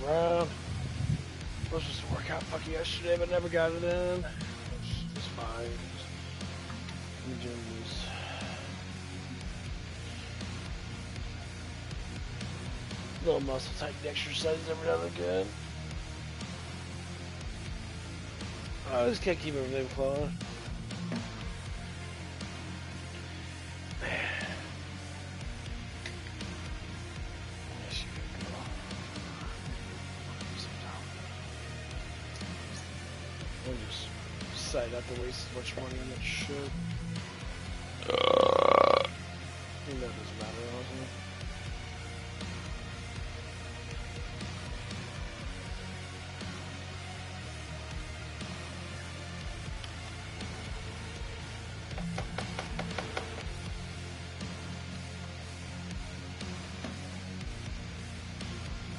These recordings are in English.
Around. I was just a workout fucking yesterday, but never got it in. It's fine. Just little muscle tightening exercises every now and again. I just can't keep everything flowing. Not to waste as much money on that shit. That doesn't matter, honestly.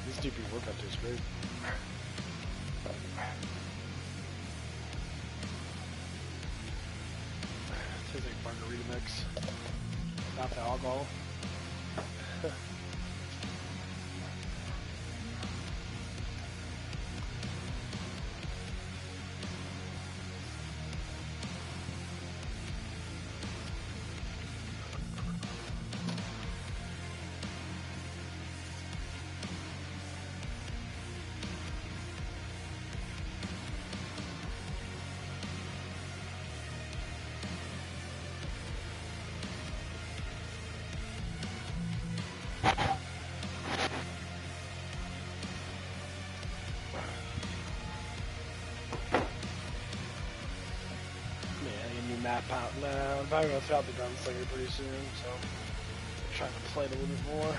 This DP workout tastes great. Tastes like margarita mix. Not the alcohol. Map out now. I'm probably gonna throw out the gunslinger pretty soon, so I'm trying to play it a little bit more.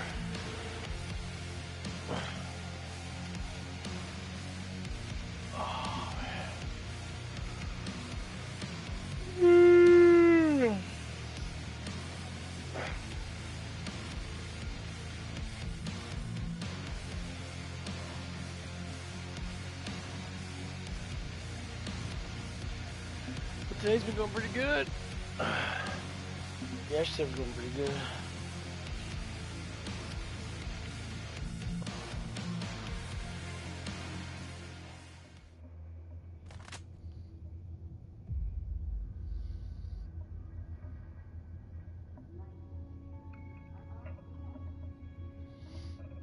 Oh man. Today's been going pretty good. Yesterday's been going pretty good.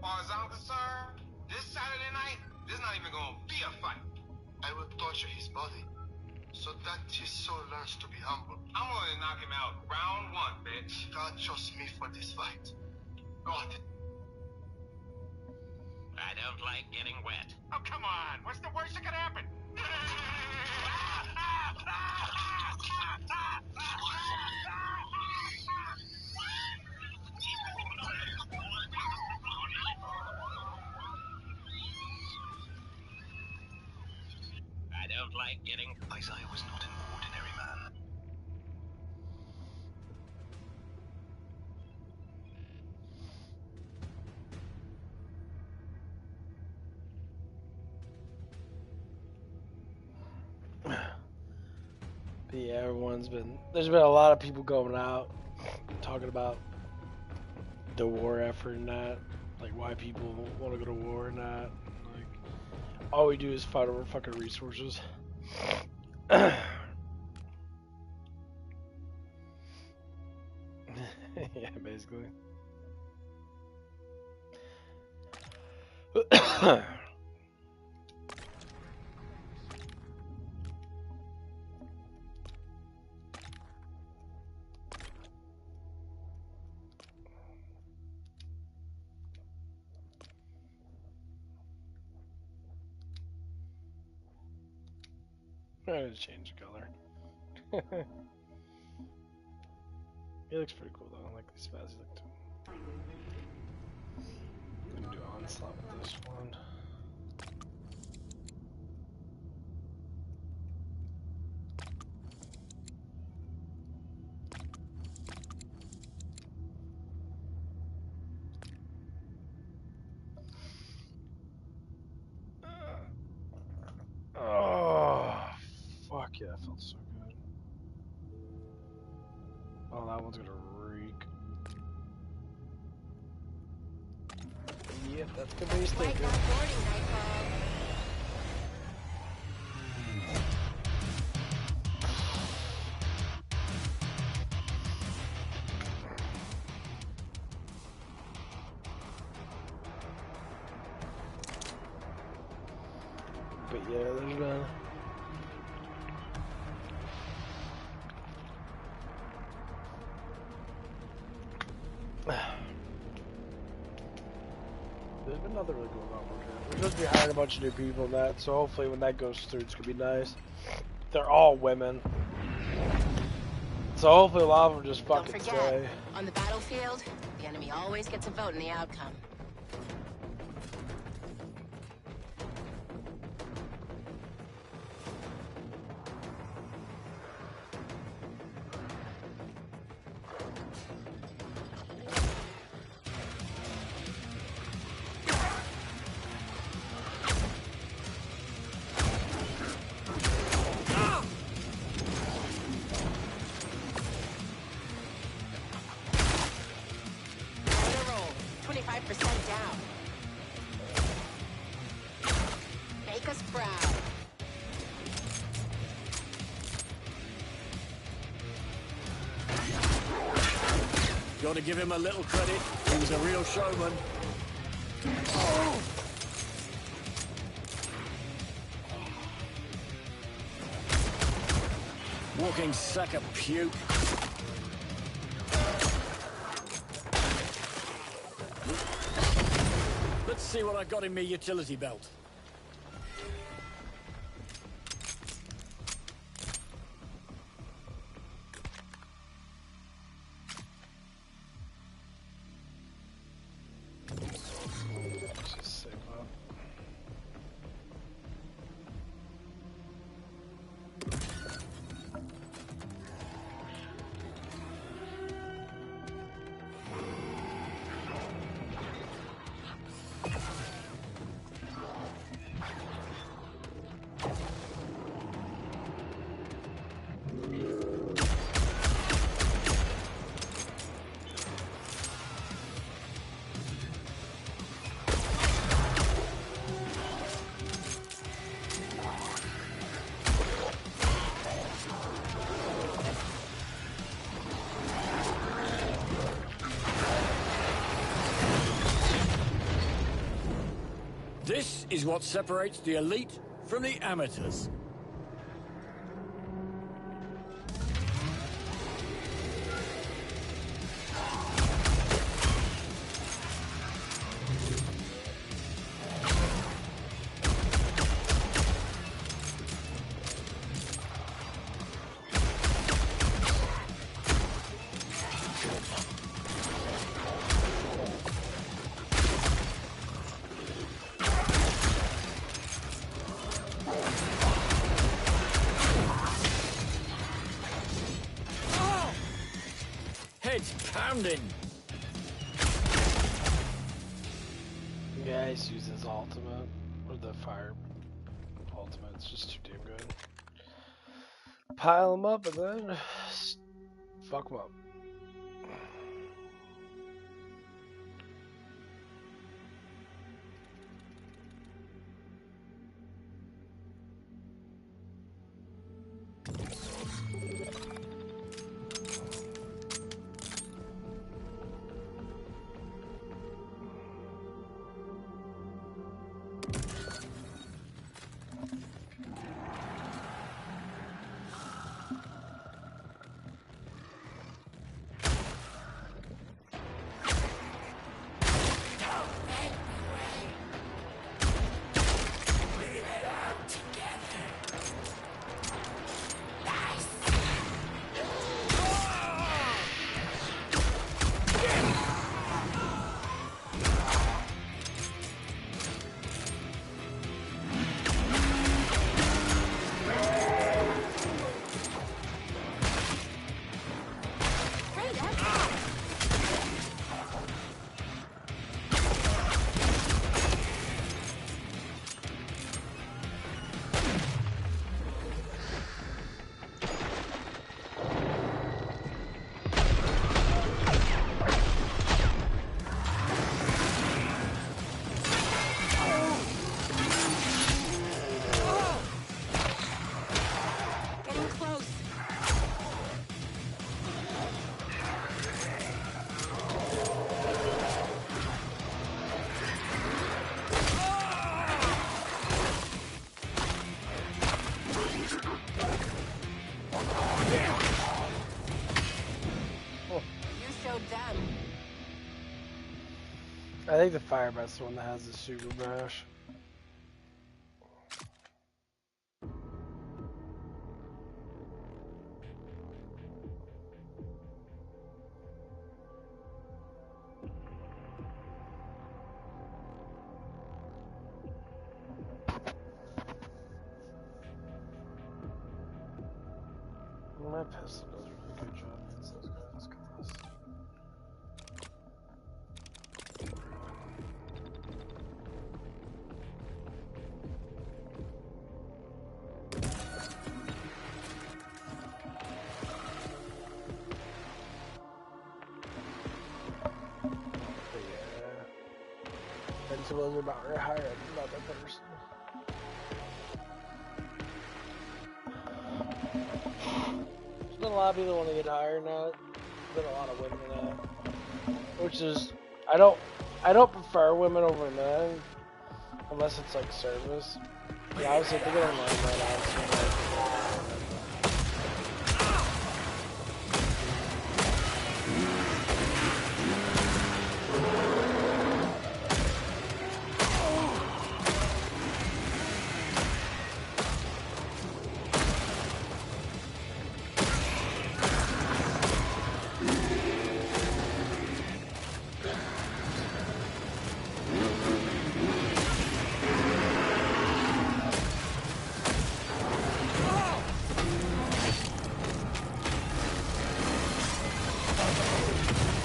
As I'm concerned, this Saturday night, there's not even gonna be a fight. I will torture his body, so that his soul learns to be humble. I'm gonna knock him out round one, bitch. God chose me for this fight. God. I don't like getting wet. Oh, come on. What's the worst that could happen? I don't like getting... Isaiah was not an ordinary man. But yeah, there's been a lot of people going out talking about the war effort and that, like why people want to go to war and that. Like, all we do is fight over fucking resources. Yeah, basically. I'm gonna change the color. He looks pretty cool though. I like these spazzy look too. I'm gonna do onslaught with this one. Oh, fuck yeah, that felt so good. Oh, that one's gonna reek. Yep, that's the base Like thinker. that boarding nightfall. But yeah, there's been... There's been nothing really going on with it. We're supposed to be hiring a bunch of new people and that, so hopefully when that goes through, it's gonna be nice. They're all women. So hopefully a lot of them just Don't fucking forget, stay. on the battlefield, the enemy always gets a vote in the outcome. Gotta give him a little credit. He was a real showman. Walking sack of puke. Let's see what I got in me utility belt. This is what separates the elite from the amateurs. Heads pounding. Yeah, he's using his ultimate. Or the fire ultimate. It's just too damn good. Pile him up and then fuck him up. I think the Firebat's the one that has the super bash. My pistol does a really good job against those guys. But yeah. Invincibles are about right higher about that person. There's been a lot of people want to get higher now. There's been a lot of women now. Which is I don't prefer women over men unless it's like service. Yeah, I was thinking of mine right now. So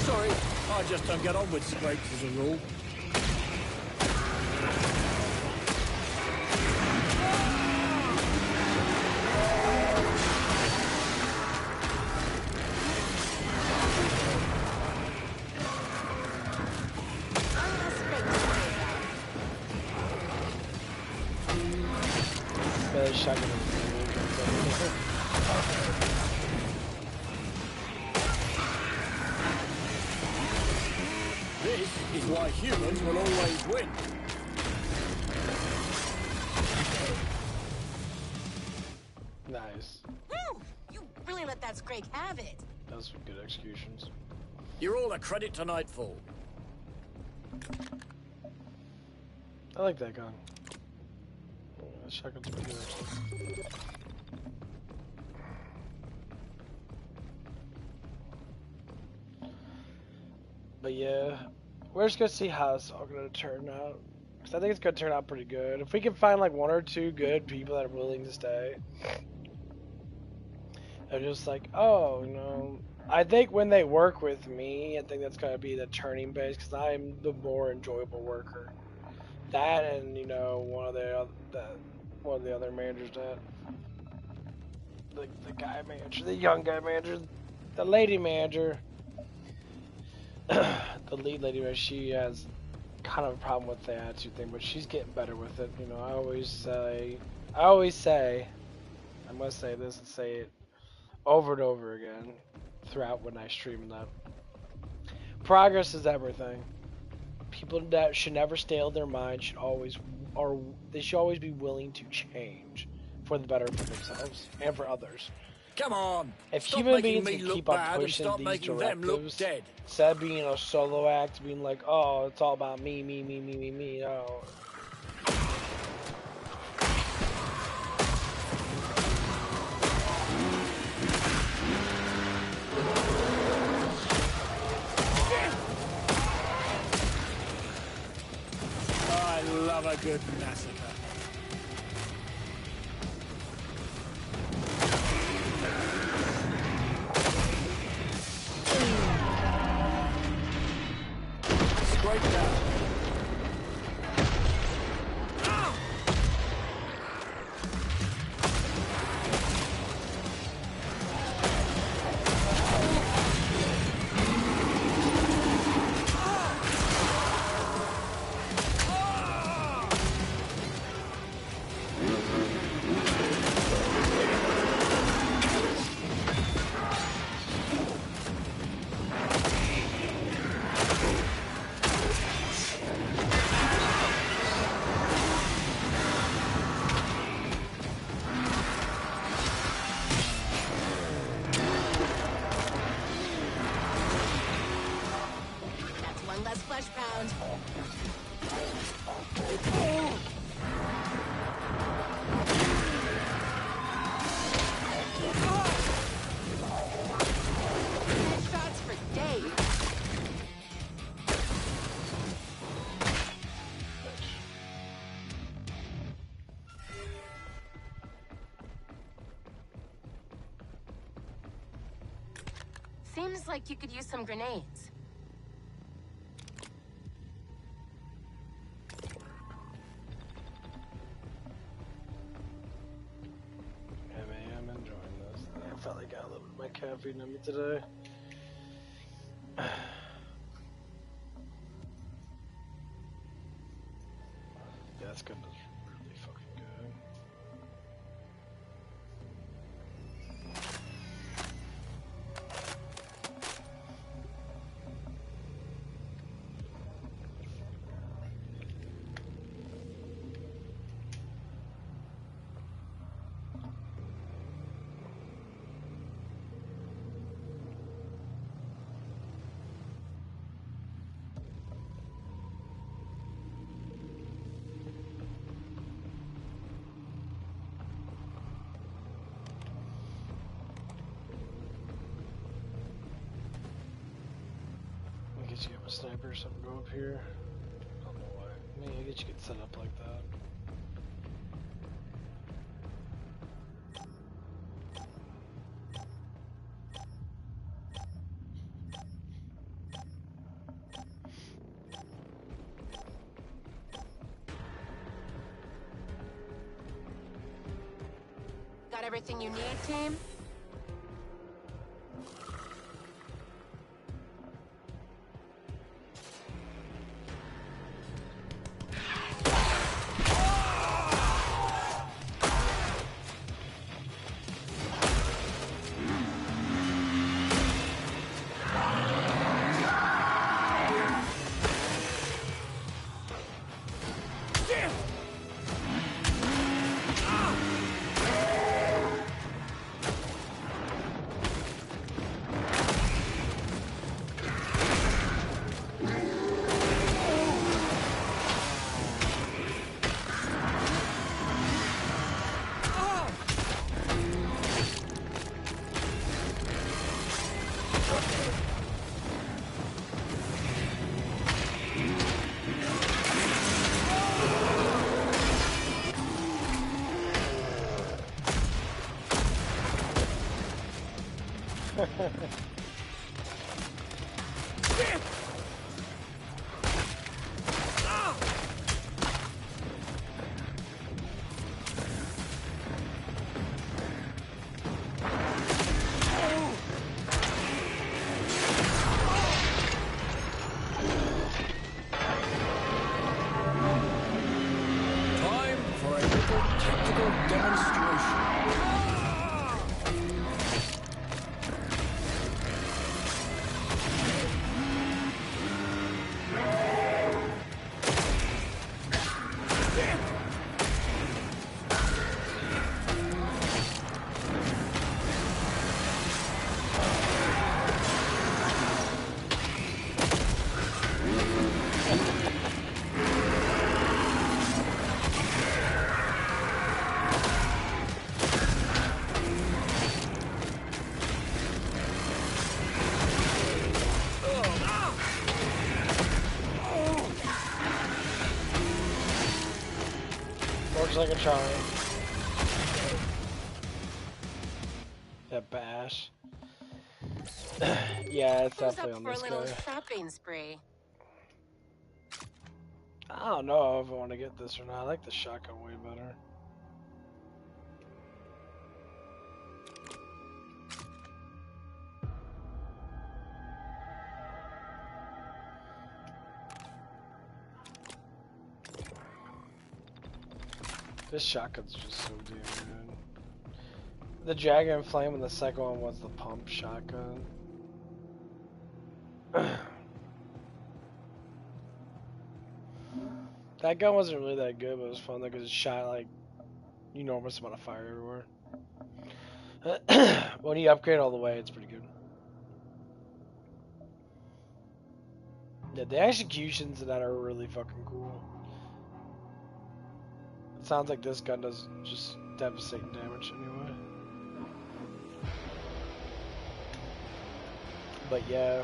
Sorry, I just don't get on with scrapes as a rule. really shocking. This is why humans will always win. Nice. Woo! You really let that Scrake have it. That was some good executions. You're all a credit to Nightfall. I like that gun. Oh, that shotgun's pretty good actually. But yeah, we're just gonna see how it's all gonna turn out. Cause I think it's gonna turn out pretty good. If we can find like one or two good people that are willing to stay. They're just like, oh, you know, I think when they work with me, I think that's gonna be the turning base because I'm the more enjoyable worker. That and you know one of the other managers that the guy manager, the young guy manager, the lady manager, the lead lady manager. She has kind of a problem with the attitude thing, but she's getting better with it. You know, I always say, I must say this and say it over and over again throughout when I stream and that. Progress is everything. People that should never stale their mind should always be willing to change for the better for themselves and for others. Come on. If Stop human making beings me can look keep on bad and pushing start these making them look directives, dead. instead of being a solo act, being like, oh, it's all about me, oh. I love a good massacre. Scrape down. around. Headshots for days. Seems like you could use some grenades. I'm enjoying this. I felt like I got a little bit of my caffeine in me today. Yeah, this gun is really fucking good. I guess you get a sniper or something go up here. I don't know why. I mean, I guess you could set up like that. Got everything you need, team? Time for a little tactical demonstration. Works like a charm. That bash. Yeah, it's Who's definitely up on for a this little guy. shopping spree? I don't know if I want to get this or not. I like the shotgun way better. This shotgun's just so damn good. The Dragon Flame and the second one was the pump shotgun. That gun wasn't really that good, but it was fun though because it shot like enormous amount of fire everywhere. When you upgrade all the way, it's pretty good. Yeah, the executions of that are really fucking cool. It sounds like this gun does just devastating damage anyway. But yeah.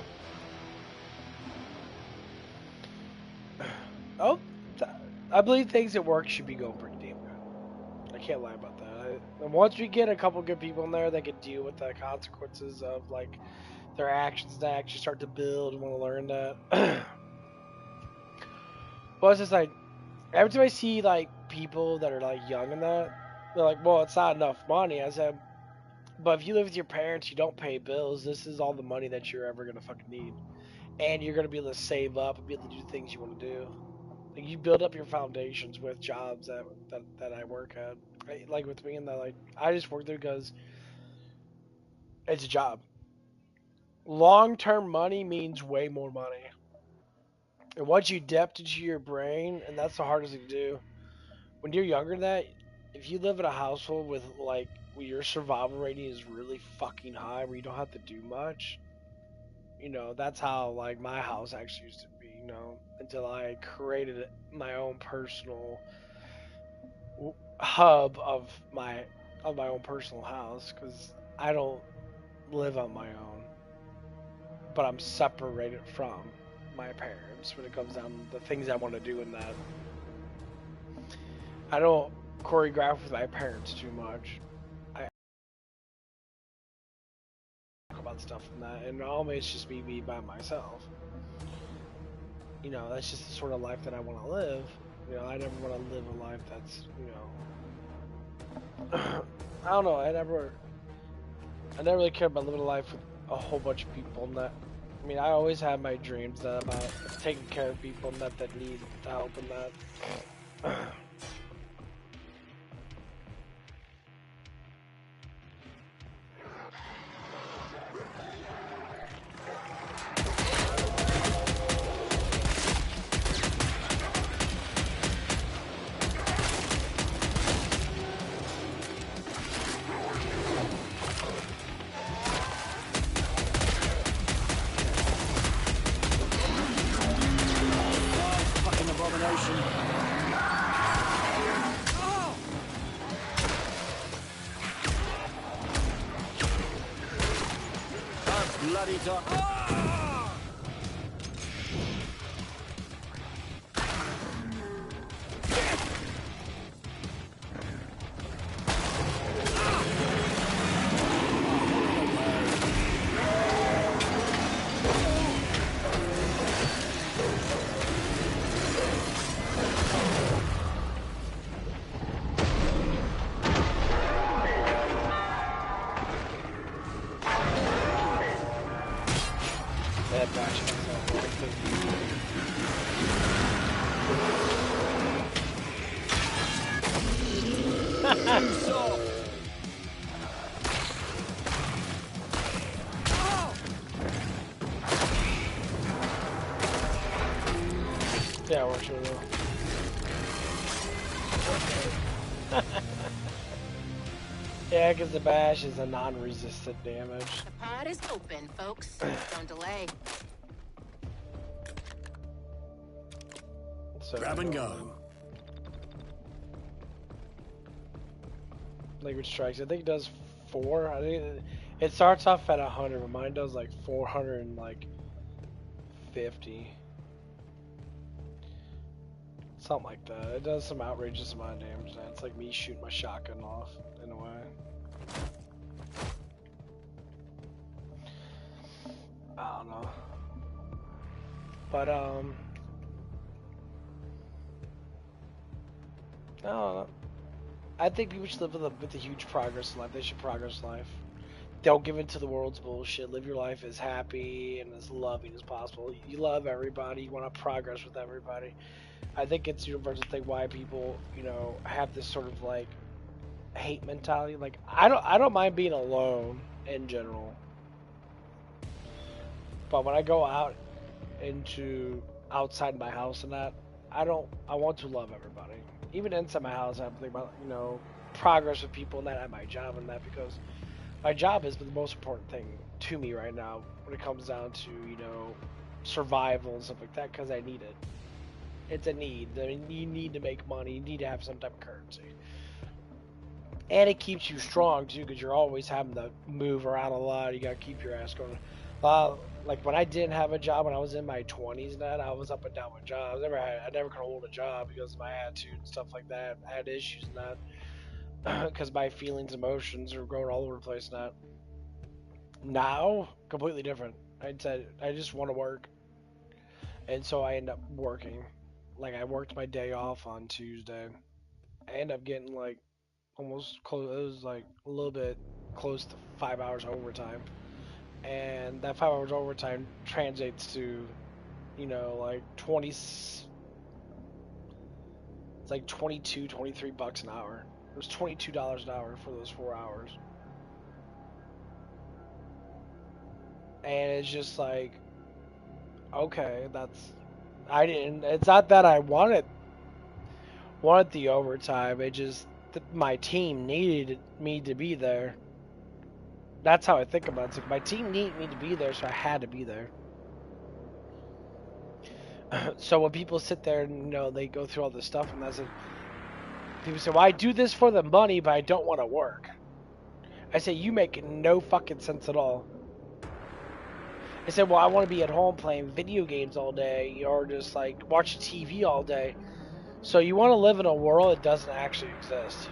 Oh, I believe things at work should be going pretty damn good. I can't lie about that. And once we get a couple good people in there that can deal with the consequences of like their actions, that actually start to build and want to learn that. Well, it's just like every time I see like people that are like young in that, they're like, "Well, it's not enough money." I said, "But if you live with your parents, you don't pay bills. This is all the money that you're ever gonna fucking need, and you're gonna be able to save up and be able to do things you want to do." Like you build up your foundations with jobs that I work at. Like with me and that, like I just work there because it's a job. Long term money means way more money. And once you depth into your brain, and that's the hardest thing to do. When you're younger than that, if you live in a household with like where your survival rating is really fucking high, where you don't have to do much, that's how like my house actually used to be, until I created my own personal hub of my own personal house, because I don't live on my own, but I'm separated from my parents when it comes down to the things I want to do in that. I don't choreograph with my parents too much. I talk about stuff in that, and normally it's just me by myself. That's just the sort of life that I want to live. I never want to live a life that's, I don't know. I never really cared about living a life with a whole bunch of people. And that, I mean, I always have my dreams about taking care of people that need help and that. Bloody top. Yeah, we're sure though. Yeah, because the bash is a non-resistant damage. The pod is open, folks. Don't delay. So Grab and go. Liquid strikes. I think it does 4. I think it starts off at 100, but mine does like 450. Something like that. It does some outrageous amount of damage. It's like me shooting my shotgun off in a way. I don't know. But I don't know. I think people should live with a huge progress in life. They should progress life. Don't give in to the world's bullshit. Live your life as happy and as loving as possible. You love everybody. You want to progress with everybody. I think it's a universal thing why people, have this sort of like hate mentality. Like I don't mind being alone in general. But when I go out into outside my house and that, I want to love everybody. Even inside my house, I have to think about, progress with people and that at my job and that, because my job is the most important thing to me right now when it comes down to, survival and stuff like that because I need it. It's a need. I mean, you need to make money. You need to have some type of currency. And it keeps you strong too, because you're always having to move around a lot. You gotta keep your ass going. Like when I didn't have a job when I was in my 20s, and I was up and down with jobs. I never could hold a job because of my attitude and stuff like that. I had issues in that because my feelings, emotions are going all over the place. Now, completely different. I said I just want to work, and so I end up working. Like I worked my day off on Tuesday. I end up getting like almost close. It was like a little bit close to 5 hours overtime, and that 5 hours overtime translates to, like 20. It's like 22, 23 bucks an hour. It was $22 an hour for those 4 hours, and it's just like, okay, I didn't. It's not that I wanted the overtime. It just my team needed me to be there. That's how I think about it. It's like my team needed me to be there, so I had to be there. So when people sit there and they go through all this stuff, and that's it. People say, "Well, I do this for the money, but I don't want to work." I say, "You make no fucking sense at all." I said, "Well, I want to be at home playing video games all day, or just like watching TV all day." So you want to live in a world that doesn't actually exist.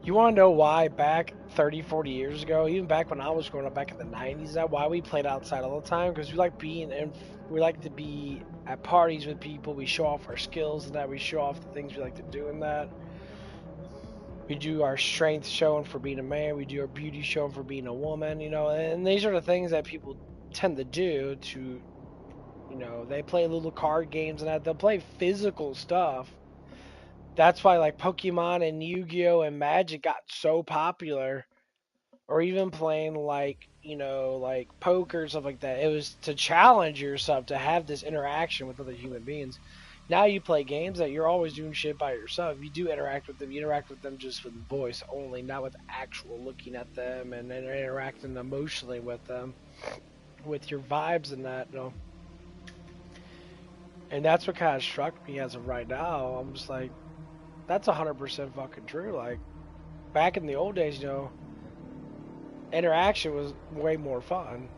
You want to know why back 30, 40 years ago, even back when I was growing up back in the 90s, that why we played outside all the time? Because we like to be at parties with people. We show off our skills and that. We show off the things we like to do in that. We do our strength showing for being a man. We do our beauty showing for being a woman, and these are the things that people tend to do to, they play little card games and that. They'll play physical stuff. That's why like Pokemon and Yu-Gi-Oh and Magic got so popular, or even playing like like poker and stuff like that. It was to challenge yourself to have this interaction with other human beings. Now you play games that you're always doing shit by yourself. You do interact with them. You interact with them just with voice only, not with actual looking at them and interacting emotionally with them, with your vibes and that. And that's what kind of struck me as of right now. I'm just like, that's 100% fucking true. Like, back in the old days, interaction was way more fun.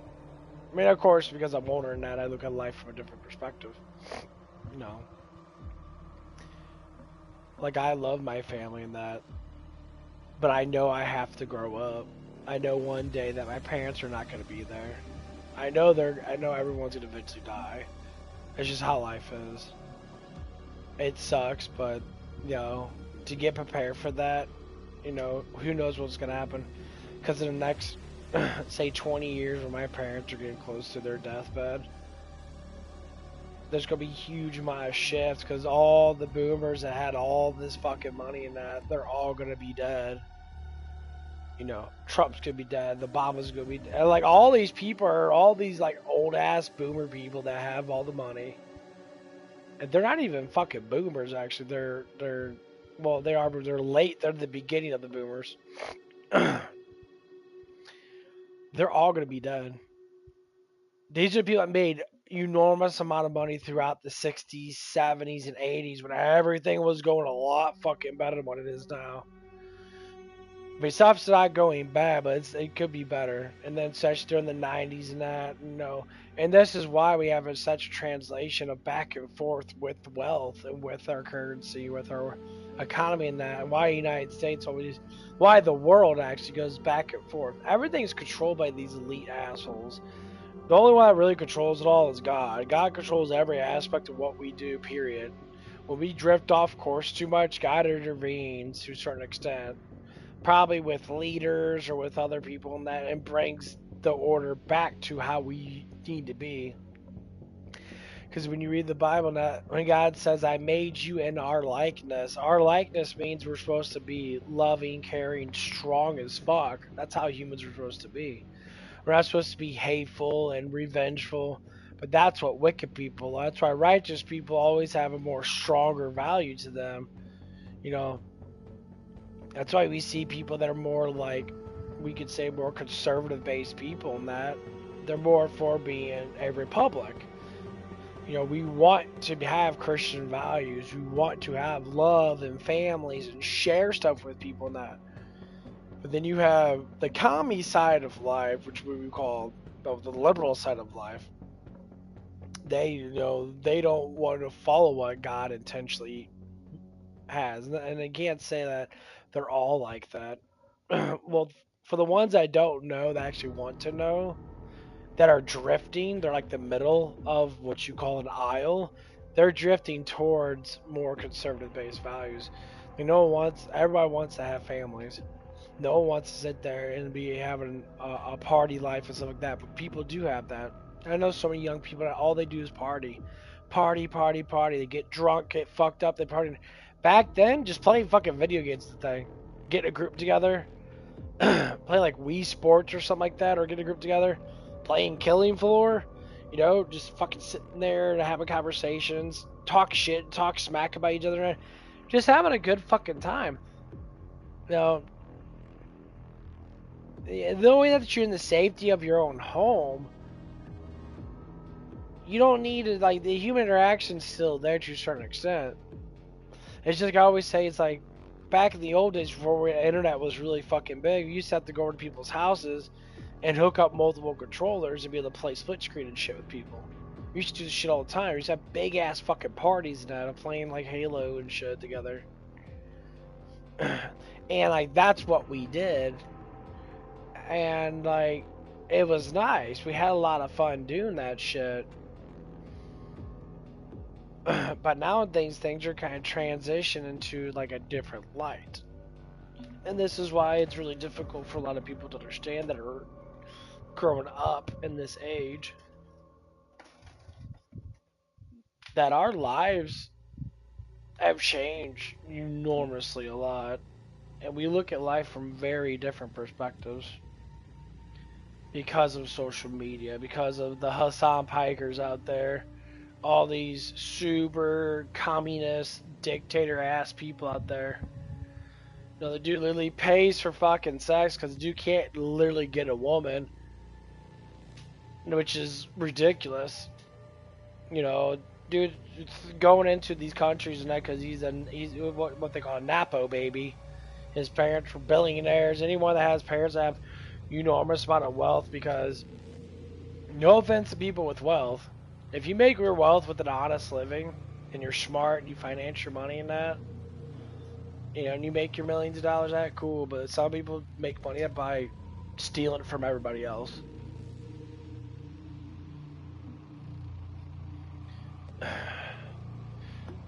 I mean, of course, because I'm older than that, I look at life from a different perspective. Like, I love my family and that, but I know I have to grow up. I know one day that my parents are not going to be there. I know everyone's going to eventually die. It's just how life is. It sucks, but to get prepared for that, who knows what's going to happen. Because in the next, say, 20 years when my parents are getting close to their deathbed, there's going to be huge amount of shifts because all the boomers that had all this fucking money and that, they're all going to be dead. Trump's going to be dead. The Obama's going to be dead. Like, all these people are all these, like, old-ass boomer people that have all the money. And they're not even fucking boomers, actually. Well, they are, but they're late. They're the beginning of the boomers. They're all going to be dead. These are people that made enormous amount of money throughout the 60s, 70s, and 80s when everything was going a lot fucking better than what it is now. I mean, stuff's not going bad, but it could be better. And then such during the 90s and that, And this is why we have such a translation of back and forth with wealth and with our currency, with our economy and that. And why the United States why the world actually goes back and forth. Everything's controlled by these elite assholes. The only one that really controls it all is God. God controls every aspect of what we do, period. When we drift off course too much, God intervenes to a certain extent. Probably with leaders or with other people and that, and brings the order back to how we need to be. Because when you read the Bible, when God says, "I made you in our likeness," means we're supposed to be loving, caring, strong as fuck. That's how humans are supposed to be. We're not supposed to be hateful and revengeful, but that's what wicked people. That's why righteous people always have a more stronger value to them. That's why we see people that are more like we could say, more conservative-based people in that they're more for being a republic. You know, we want to have Christian values. We want to have love and families and share stuff with people and that. But then you have the commie side of life, which we would call the liberal side of life. They, you know, they don't want to follow what God intentionally has, and I can't say that they're all like that. Well, for the ones I don't know that actually want to know, that are drifting, they're like the middle of what you call an aisle. They're drifting towards more conservative-based values. You know, everybody wants to have families. No one wants to sit there and be having a party life and stuff like that. But people do have that. I know so many young people that all they do is party, party, party, party. They get drunk, get fucked up, they party. Back then, just playing fucking video games is the thing. Get a group together, play like Wii Sports or something like that, or get a group together, playing KillingFloor. You know, just fucking sitting there and having conversations, talk shit, talk smack about each other, just having a good fucking time. You know, the way that you're in the safety of your own home, you don't need to, like, the human interaction's still there to a certain extent. It's just like I always say, it's like back in the old days before the internet was really fucking big, you used to have to go over to people's houses and hook up multiple controllers and be able to play split screen and shit with people. We used to do this shit all the time. We used to have big ass fucking parties now, playing like Halo and shit together. And like that's what we did. And like it was nice. We had a lot of fun doing that shit. But nowadays things are kind of transitioning into like a different light. And this is why it's really difficult for a lot of people to understand that are growing up in this age, that our lives have changed enormously a lot. And we look at life from very different perspectives because of social media, because of the Hassan Pikers out there, all these super communist dictator ass people out there. You know, the dude literally pays for fucking sex because the dude can't literally get a woman, which is ridiculous. You know, dude going into these countries and that because he's what they call a Napo baby. His parents were billionaires. Anyone that has parents that have enormous amount of wealth, because no offense to people with wealth, if you make your wealth with an honest living and you're smart and you finance your money in that, you know, and you make your millions of dollars, that cool. But some people make money by stealing from everybody else.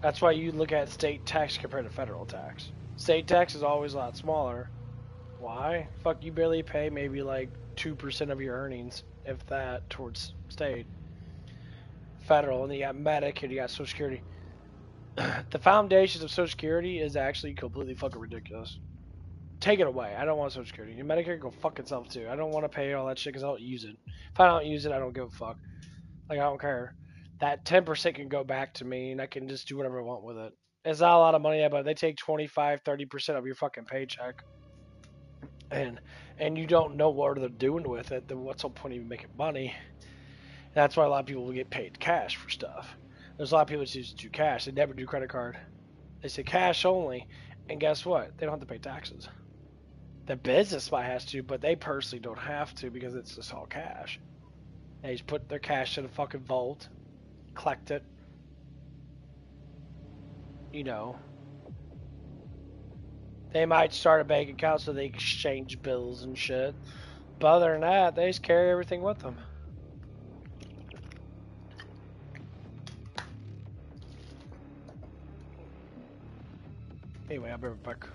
That's why you look at state tax compared to federal tax. State tax is always a lot smaller. Why? Fuck, you barely pay maybe like 2% of your earnings, if that, towards state. Federal, and you got Medicare, you got Social Security. The foundations of Social Security is actually completely fucking ridiculous. Take it away. I don't want Social Security. Your Medicare can go fuck itself too. I don't want to pay all that shit because I don't use it. If I don't use it, I don't give a fuck. Like, I don't care. That 10% can go back to me, and I can just do whatever I want with it. It's not a lot of money, but they take 25, 30% of your fucking paycheck, and you don't know what they're doing with it, then what's the point of even making money? That's why a lot of people will get paid cash for stuff. There's a lot of people that just do cash. They never do credit card. They say cash only, and guess what? They don't have to pay taxes. The business might has to, but they personally don't have to because it's just all cash. They just put their cash in a fucking vault, collect it, you know. They might start a bank account so they exchange bills and shit. But other than that, they just carry everything with them. Anyway, I'll be right back.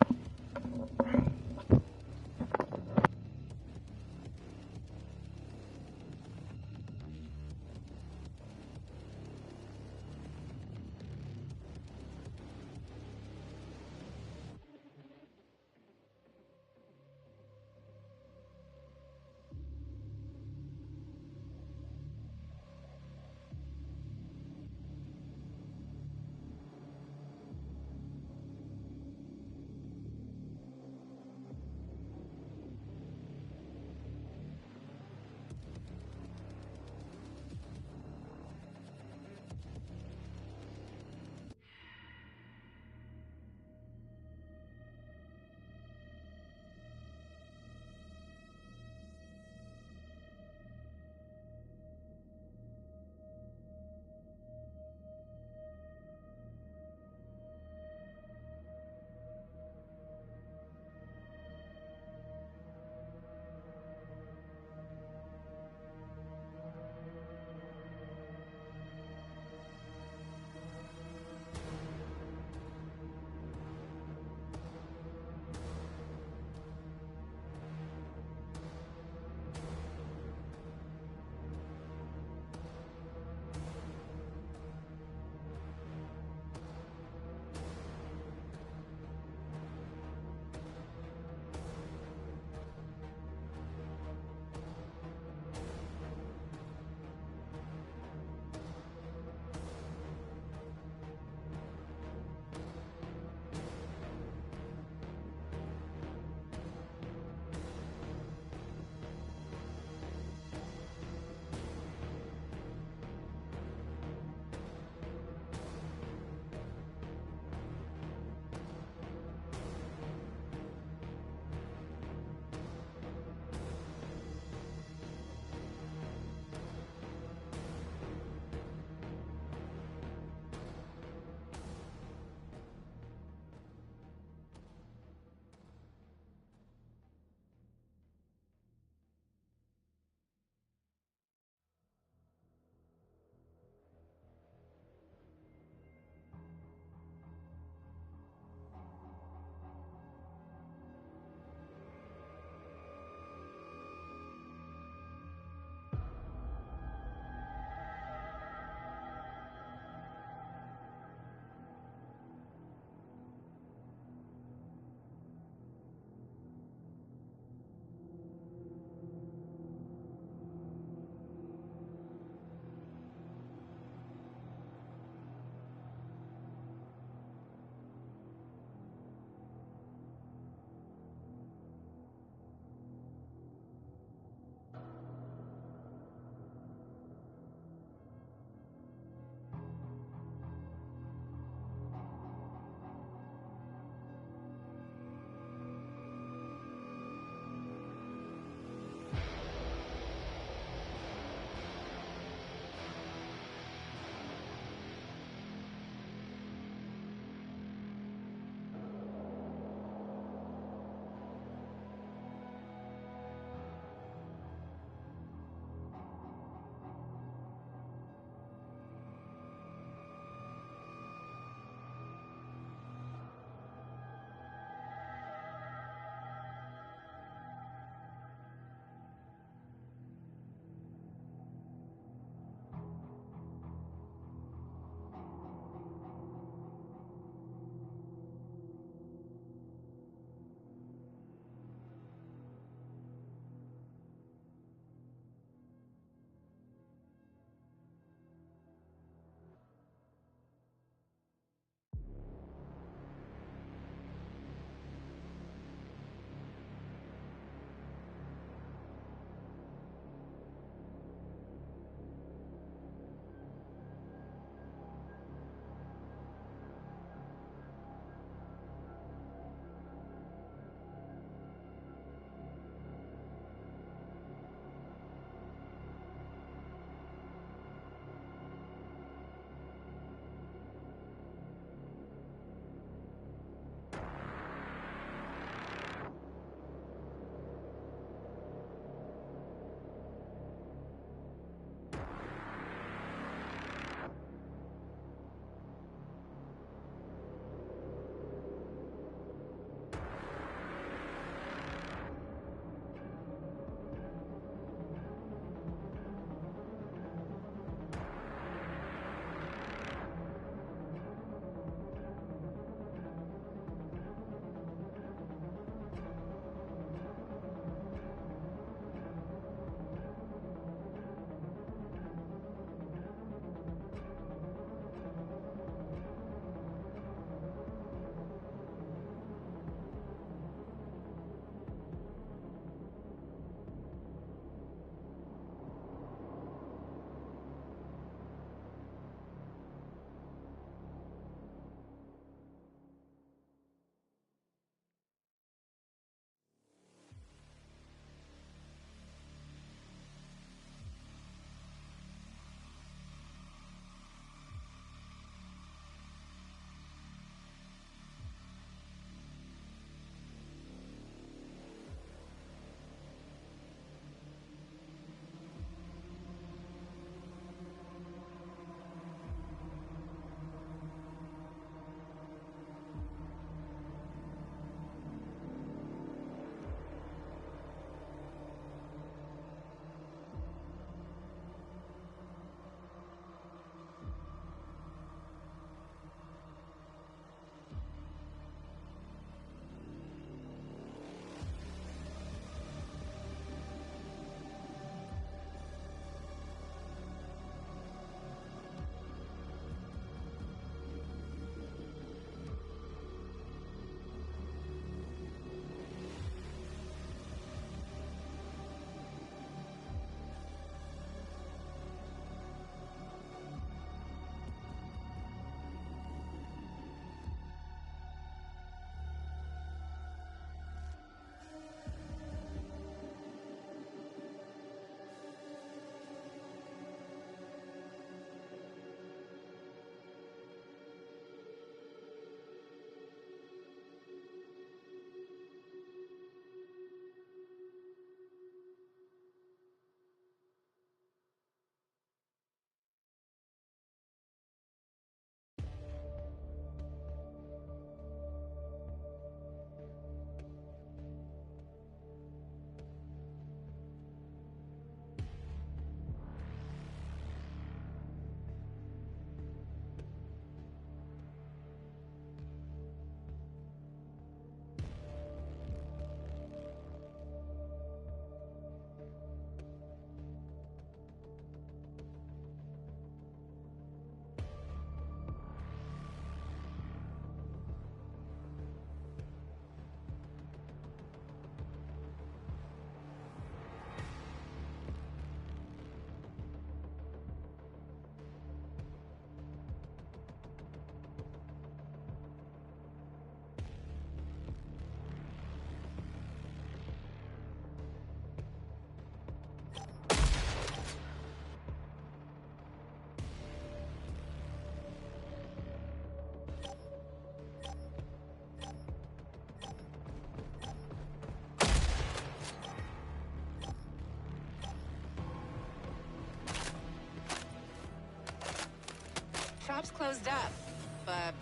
Shop's closed up.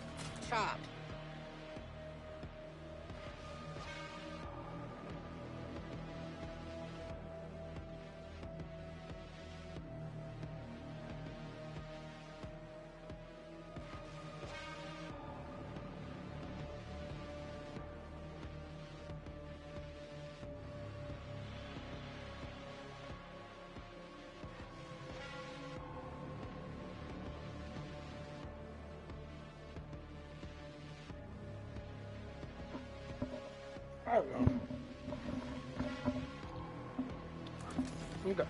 Shop. I don't know. Okay.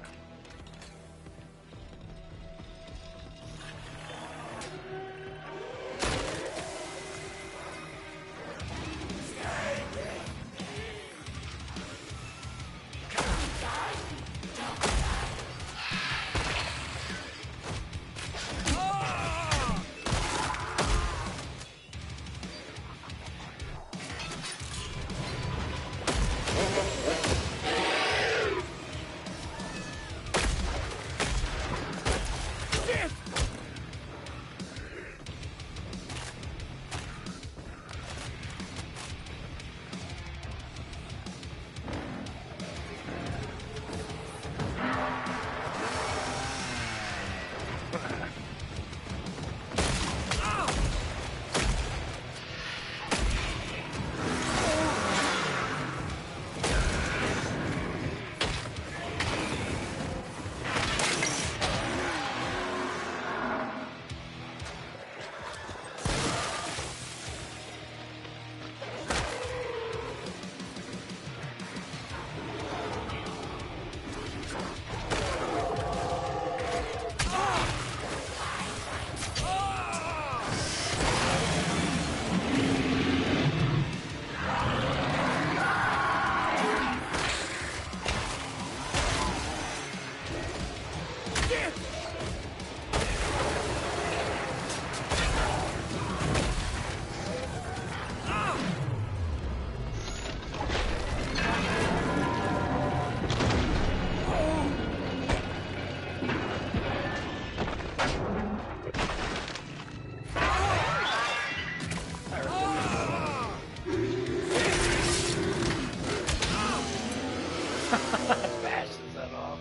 Bashes that off.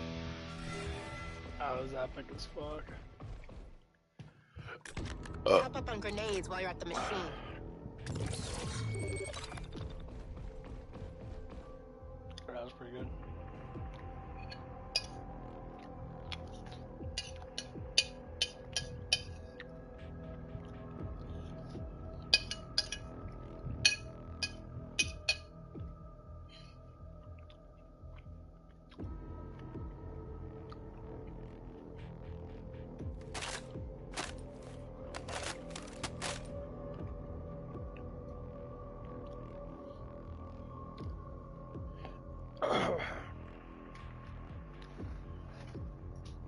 That was epic as fuck. Top up on grenades while you're at the machine. That was pretty good.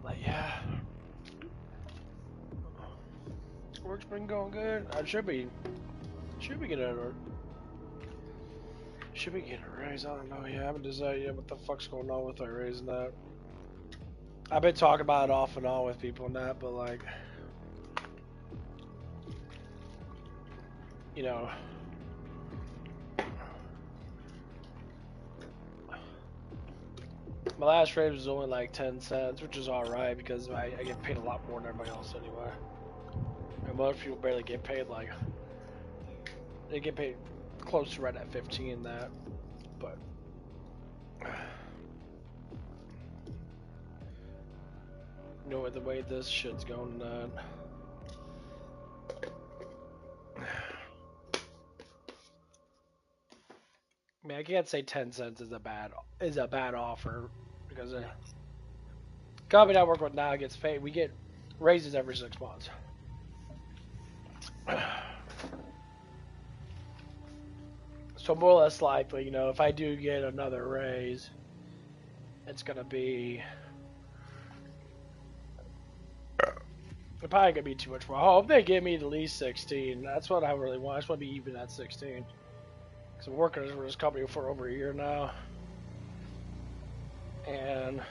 But yeah, work's been going good. I should be getting a raise. I don't know. Yeah, I haven't decided yet what the fuck's going on with our raise and that. I've been talking about it off and on with people and that, but like, you know, my last raise was only like 10 cents, which is alright because I get paid a lot more than everybody else anyway. And most people barely get paid, like, they get paid close to right at 15 and that, but you know, with the way this shit's going, I mean, I can't say 10 cents is a bad offer because the company I work with now gets paid. We get raises every 6 months. So more or less likely, you know, if I do get another raise, it's gonna be probably gonna be too much more. I hope they give me at least 16. That's what I really want. I just want to be even at 16. Because I'm working for this company for over a year now. And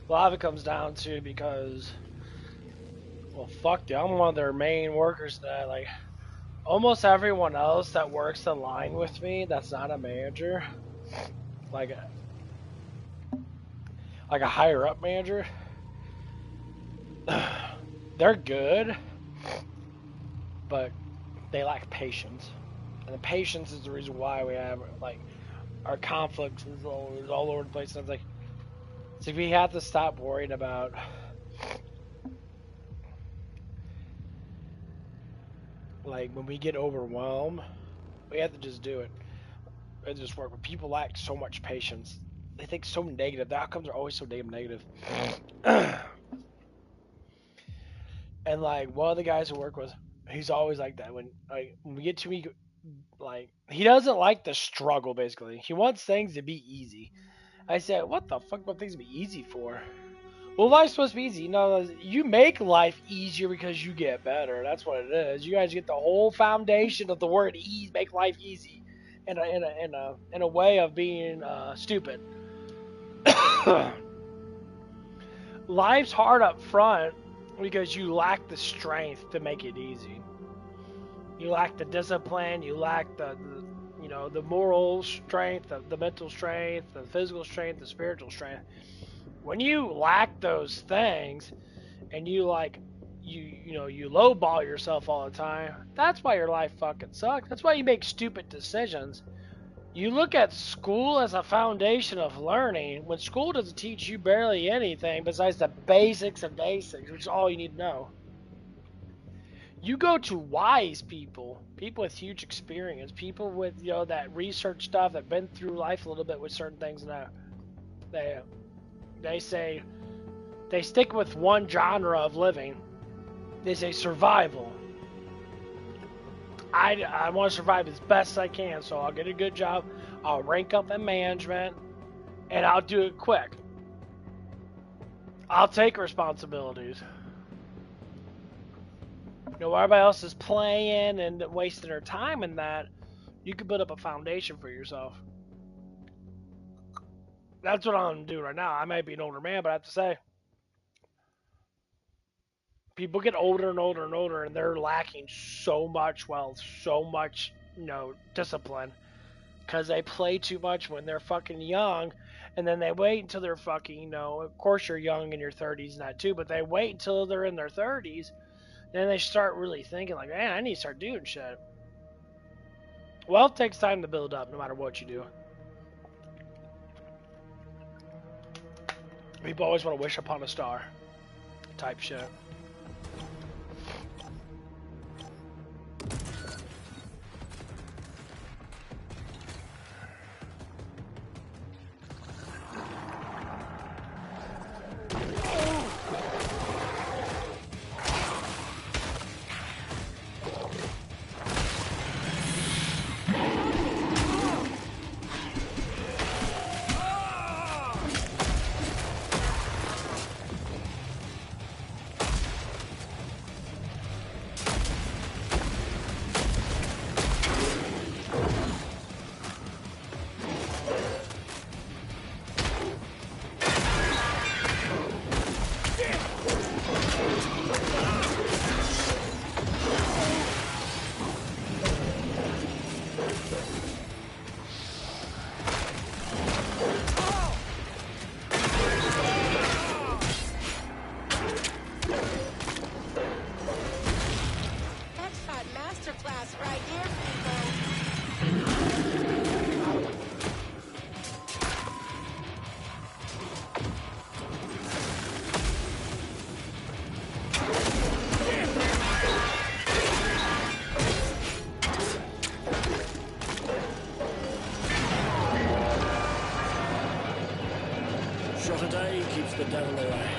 A lot of it comes down to because, well, fuck you, I'm one of their main workers that, like, almost everyone else that works the line with me that's not a manager, like a higher up manager, they're good, but they lack patience. And the patience is the reason why we have, like, our conflicts is all over the place. And it's like, so we have to stop worrying about, like, when we get overwhelmed, we have to just do it. It just work. But people lack so much patience. They think so negative. The outcomes are always so damn negative. And like one of the guys who work with, he's always like that. When we get to me, like he doesn't like the struggle. Basically, he wants things to be easy. I said, what the fuck want things to be easy for? Well, life's supposed to be easy. No, you make life easier because you get better. That's what it is. You guys get the whole foundation of the word ease, make life easy, in a way of being stupid. Life's hard up front because you lack the strength to make it easy. You lack the discipline. You lack the the moral strength, the mental strength, the physical strength, the spiritual strength. When you lack those things, and you you lowball yourself all the time, that's why your life fucking sucks. That's why you make stupid decisions. You look at school as a foundation of learning when school doesn't teach you barely anything besides the basics of basics, which is all you need to know. You go to wise people with huge experience, people with that research stuff, that been through life a little bit with certain things, and they say they stick with one genre of living. They say survival. I want to survive as best I can, so I'll get a good job, I'll rank up in management, and I'll do it quick. I'll take responsibilities. While everybody else is playing and wasting their time in that, you can build up a foundation for yourself. That's what I'm doing right now. I might be an older man, but I have to say, people get older and older and older, and they're lacking so much wealth, so much, discipline, because they play too much when they're fucking young, and then they wait until they're fucking, of course you're young in your 30s and that too, but they wait until they're in their 30s, then they start really thinking like, man, I need to start doing shit. Wealth takes time to build up, no matter what you do. People always want to wish upon a star, type shit. The devil away.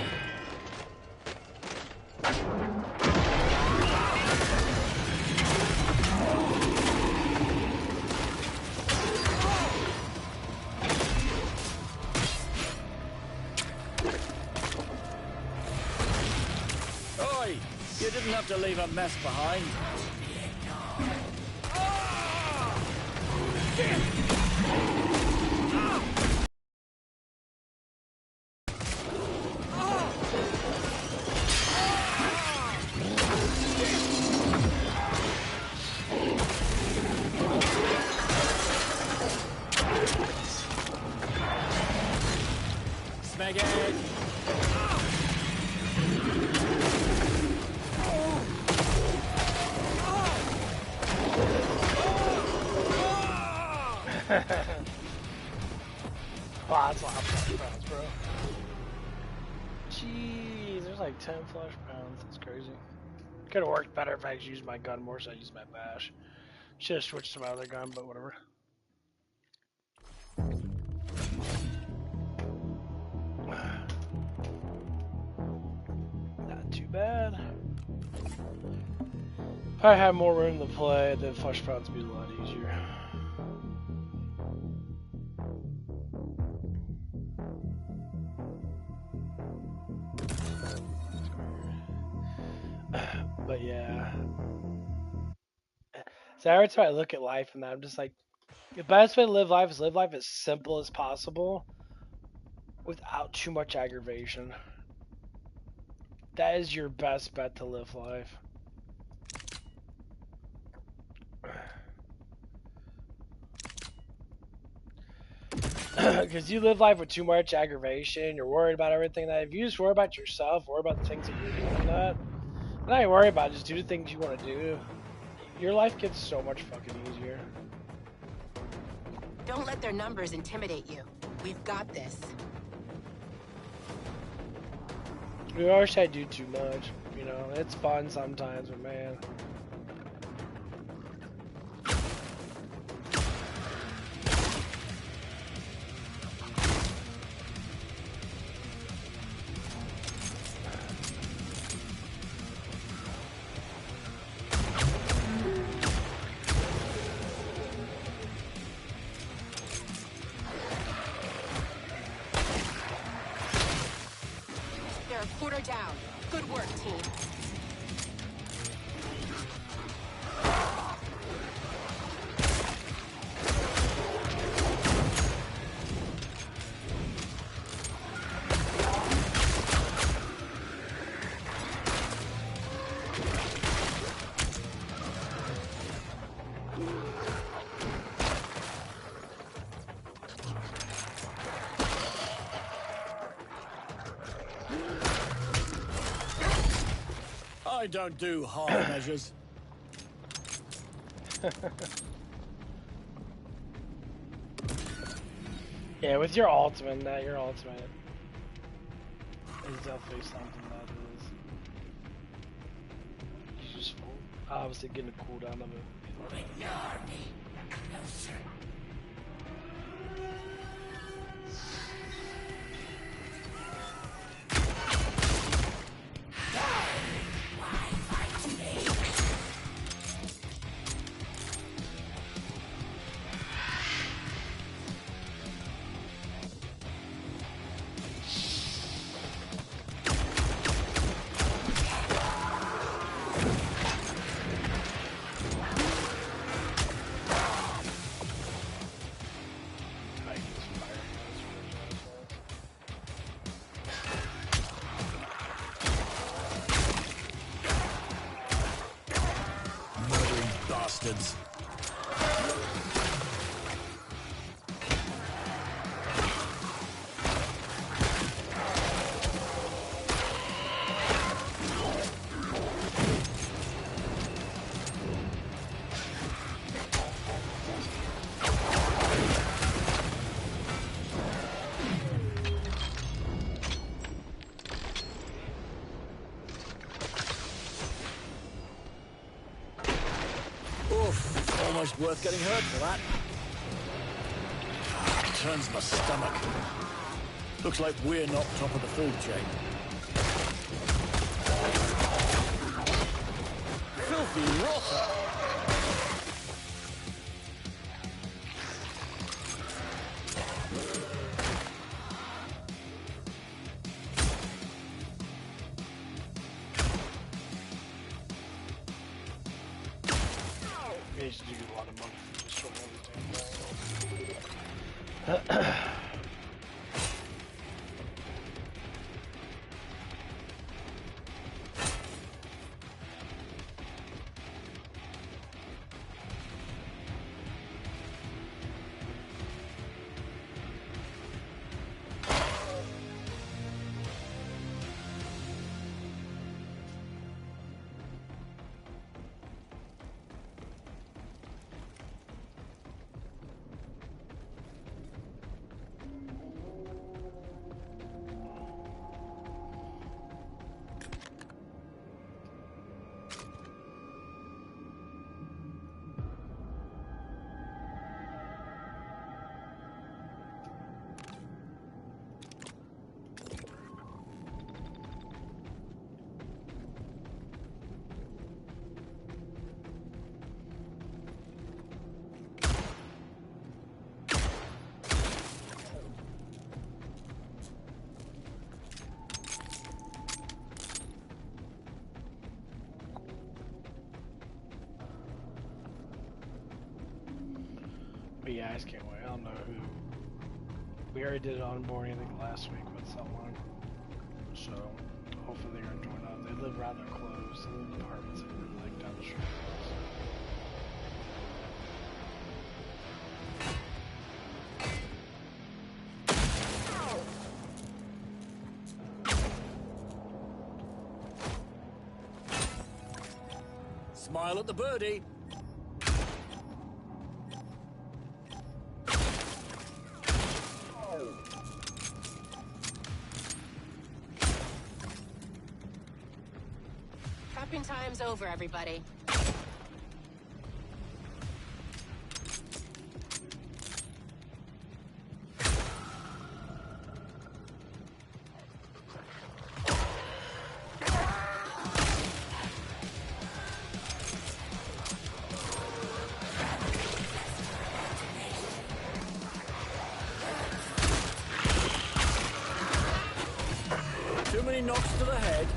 Oi! You didn't have to leave a mess behind. Wow, that's a lot of flesh pounds, bro. Jeez, there's like 10 flesh pounds. That's crazy. Could have worked better if I actually used my gun more, so I used my bash. Should have switched to my other gun, but whatever. Not too bad. If I had more room to play, the flesh pounds would be a lot easier. But yeah. So every time I look at life and that, I'm just like, the best way to live life is live life as simple as possible without too much aggravation. That is your best bet to live life. Because you live life with too much aggravation, you're worried about everything. That if you just worry about yourself, worry about the things that you're doing, that not even worry about it, just do the things you want to do. Your life gets so much fucking easier. Don't let their numbers intimidate you. We've got this. We always try to do too much. You know, it's fun sometimes, but man. They're a quarter down. Good work, team. I don't do half measures. Yeah, with your ultimate, your ultimate is definitely something that is. You just obviously getting a cooldown of it. Murdering bastards. Oof, almost worth getting hurt for that. Turns my stomach. Looks like we're not top of the food chain. Filthy rotter! You used to do a lot of money for destroying everything. Yeah, I just can't wait. I don't know who. We already did it on board, I think, last week with someone. So, hopefully they're going to join up. They live rather close. The apartments are really like down the street from us. Smile at the birdie. Prepping time's over, everybody. Too many knocks to the head.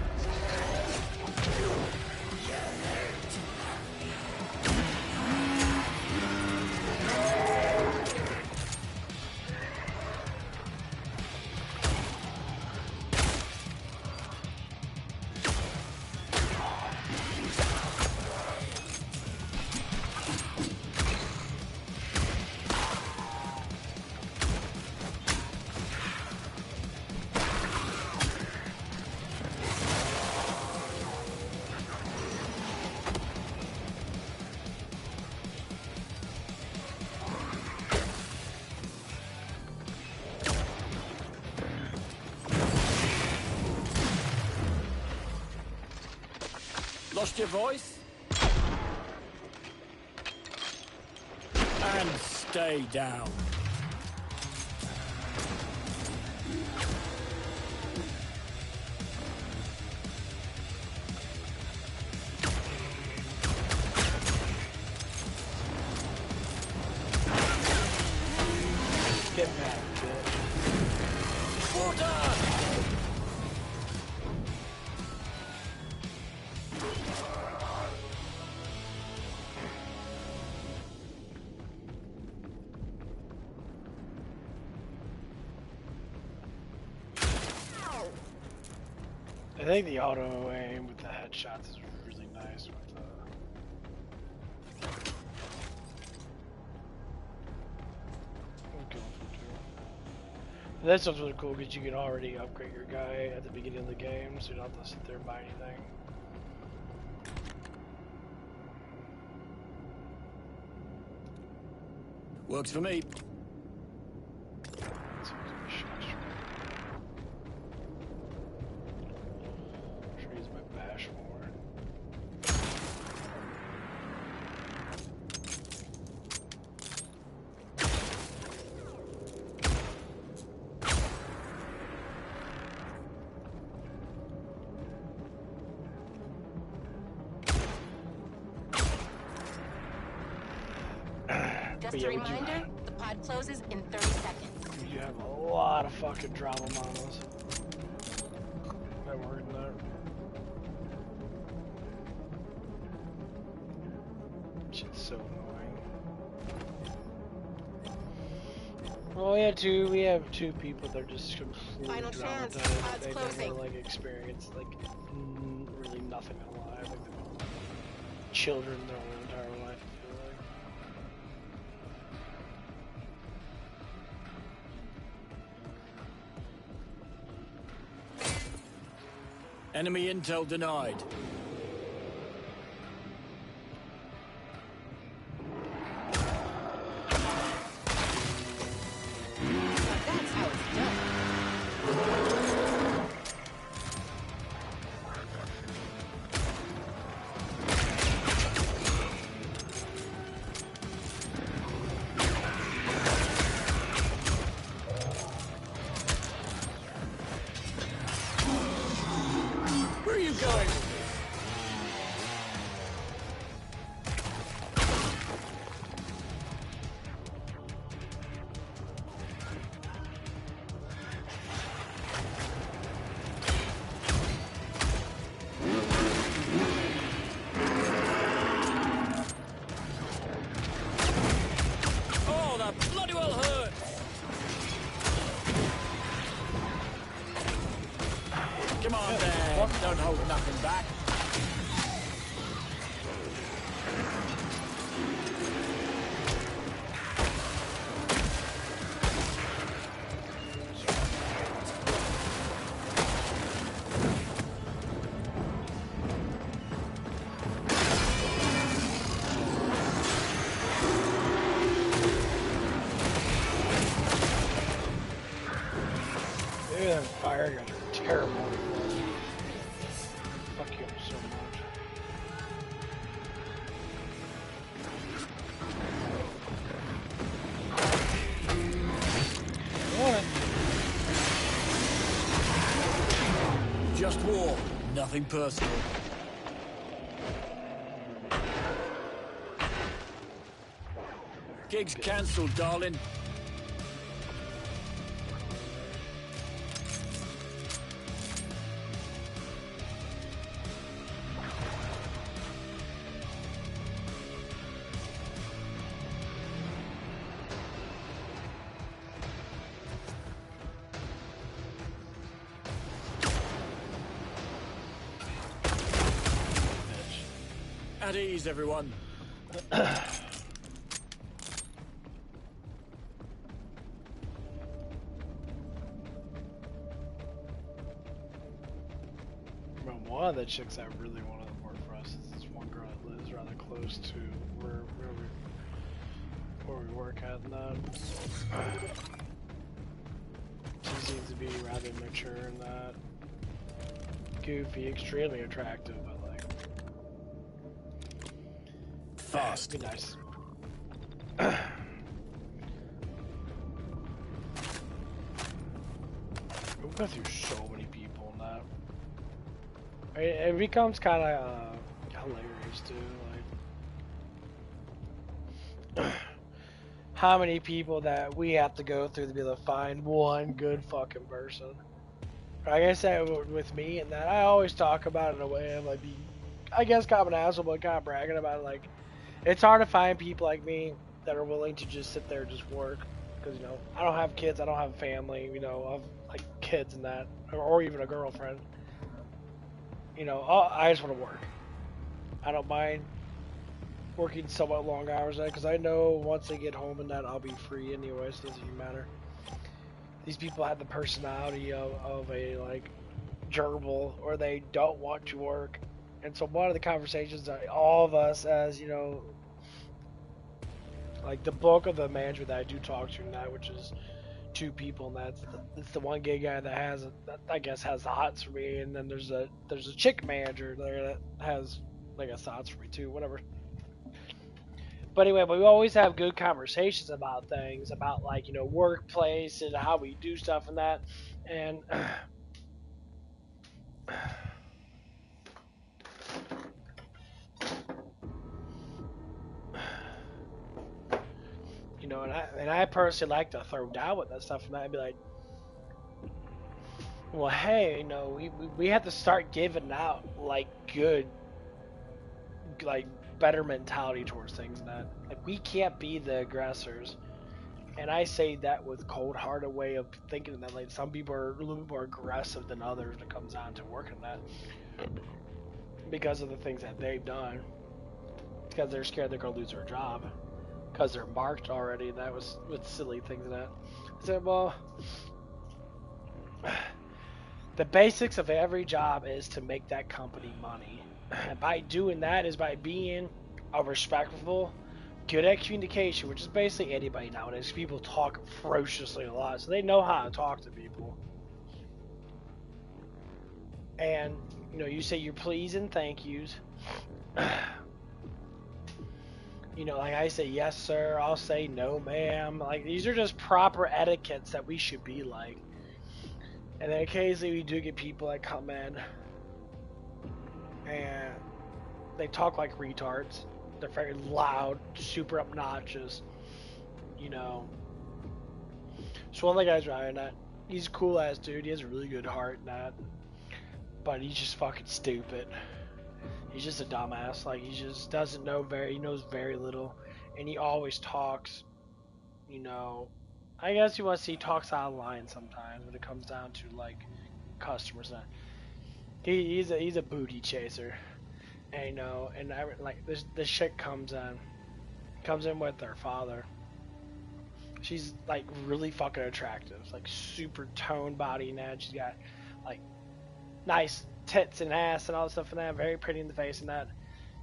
Lost your voice? And stay down. Get back, bitch. Water! I think the auto aim with the headshots is really nice with This one's really cool because you can already upgrade your guy at the beginning of the game, so you don't have to sit there and buy anything. Works for me. Just a reminder, the pod closes in 30 seconds. You have a lot of fucking drama mamas. I'm worried that. Shit's so annoying. Well, we have two people that are just completely Final chance, traumatized. pod's They closing. never experienced really nothing in life. Like they've been children their whole entire life. Enemy intel denied. That's how it's done. Where are you going? Oh, that Man, don't hold nothing back. Dude, them fire guns are terrible. Fuck you up so much. Just war, nothing personal. Gig's cancelled, darling. At ease, everyone. One of the chicks I really want to work for us is this one girl that lives rather close to where we work at, and she seems to be rather mature and goofy, extremely attractive, but like Fast. Be nice. We've gone through so many people in that. It becomes kind of hilarious too, like how many people that we have to go through to be able to find one good fucking person. Like I said with me and that, I always talk about it in a way of like being, I guess, kind of an asshole, but kind of bragging about it. Like, it's hard to find people like me that are willing to just sit there and just work. Because, you know, I don't have kids, I don't have a family, you know, of like kids and that, or even a girlfriend. You know, I just want to work. I don't mind working somewhat long hours because I know once I get home and that I'll be free anyway, so it doesn't even matter. These people have the personality of a like gerbil, or they don't want to work. And so one of the conversations that all of us, as you know, like the bulk of the management that I do talk to now, which is two people, and that's the one gay guy that has that I guess has the hots for me, and then there's a chick manager there that has like a hots for me too, whatever. But anyway, we always have good conversations about things, about like, you know, workplace and how we do stuff and that, and you know, and I personally like to throw down with that stuff, and I'd be like, well, hey, you know, we have to start giving out like good, like better mentality towards things, and that like we can't be the aggressors. And I say that with cold-hearted way of thinking that like some people are a little bit more aggressive than others when it comes down to working that, because of the things that they've done, because they're scared they're gonna lose their job, because they're marked already. That was with silly things and that. I said, well, the basics of every job is to make that company money. And by doing that is by being a respectful, good at communication, which is basically anybody nowadays. People talk ferociously a lot, so they know how to talk to people. And, you know, you say your please and thank yous. You know, like I say, yes, sir. I'll say no, ma'am. Like, these are just proper etiquettes that we should be like. And then occasionally we do get people that come in and they talk like retards. They're very loud, super obnoxious, you know. So one of the guys driving that, he's a cool ass dude. He has a really good heart and that, but he's just fucking stupid. He's just a dumbass. Like, he just doesn't know he knows very little, and he always talks, you know. I guess he talks out of line sometimes when it comes down to like customers and that. He's a booty chaser, and you know, and like this chick comes in with her father. She's like really fucking attractive, like super toned body and that. She's got like nice tits and ass and all that stuff and that, very pretty in the face and that.